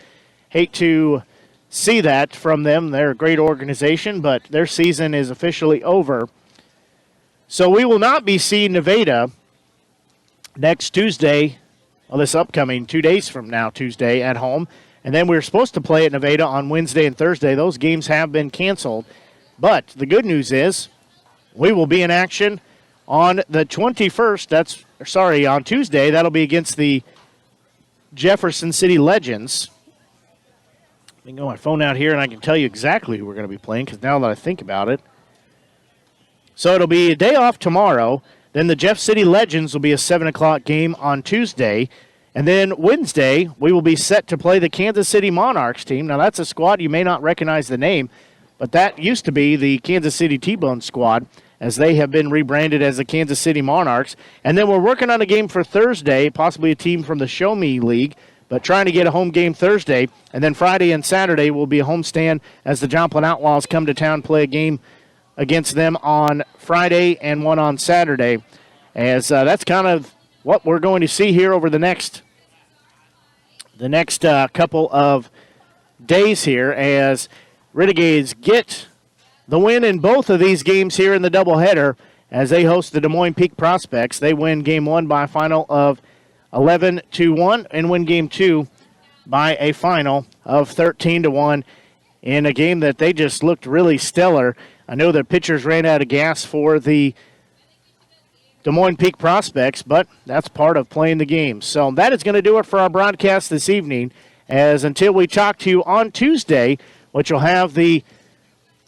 Hate to see that from them. They're a great organization, but their season is officially over. So we will not be seeing Nevada next Tuesday, well, this upcoming 2 days from now, Tuesday, at home. And then we're supposed to play at Nevada on Wednesday and Thursday. Those games have been canceled. But the good news is we will be in action on the 21st. On Tuesday. That'll be against the Jefferson City Legends. I can go my phone out here and I can tell you exactly who we're going to be playing, because now that I think about it. So it'll be a day off tomorrow. Then the Jeff City Legends will be a 7 o'clock game on Tuesday. And then Wednesday, we will be set to play the Kansas City Monarchs team. Now, that's a squad you may not recognize the name, but that used to be the Kansas City T-Bone squad, as they have been rebranded as the Kansas City Monarchs. And then we're working on a game for Thursday, possibly a team from the Show Me League, but trying to get a home game Thursday. And then Friday and Saturday will be a homestand as the Joplin Outlaws come to town, play a game against them on Friday and one on Saturday. As that's kind of what we're going to see here over the next couple of days here, as Renegades get the win in both of these games here in the doubleheader as they host the Des Moines Peak Prospects. They win Game 1 by a final of 11-1 and win Game 2 by a final of 13-1 in a game that they just looked really stellar. I know the pitchers ran out of gas for the Des Moines Peak Prospects, but that's part of playing the game. So that is going to do it for our broadcast this evening, as until we talk to you on Tuesday, which will have the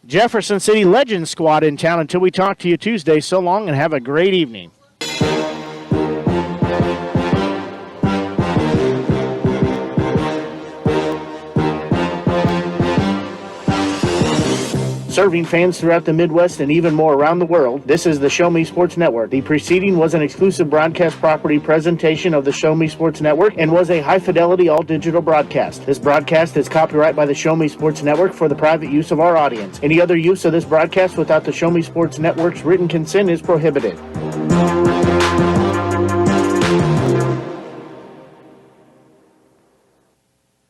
Jefferson City Legends squad in town. Until we talk to you Tuesday, so long and have a great evening. Serving fans throughout the Midwest and even more around the world, this is the Show Me Sports Network. The preceding was an exclusive broadcast property presentation of the Show Me Sports Network and was a high-fidelity all-digital broadcast. This broadcast is copyright by the Show Me Sports Network for the private use of our audience. Any other use of this broadcast without the Show Me Sports Network's written consent is prohibited.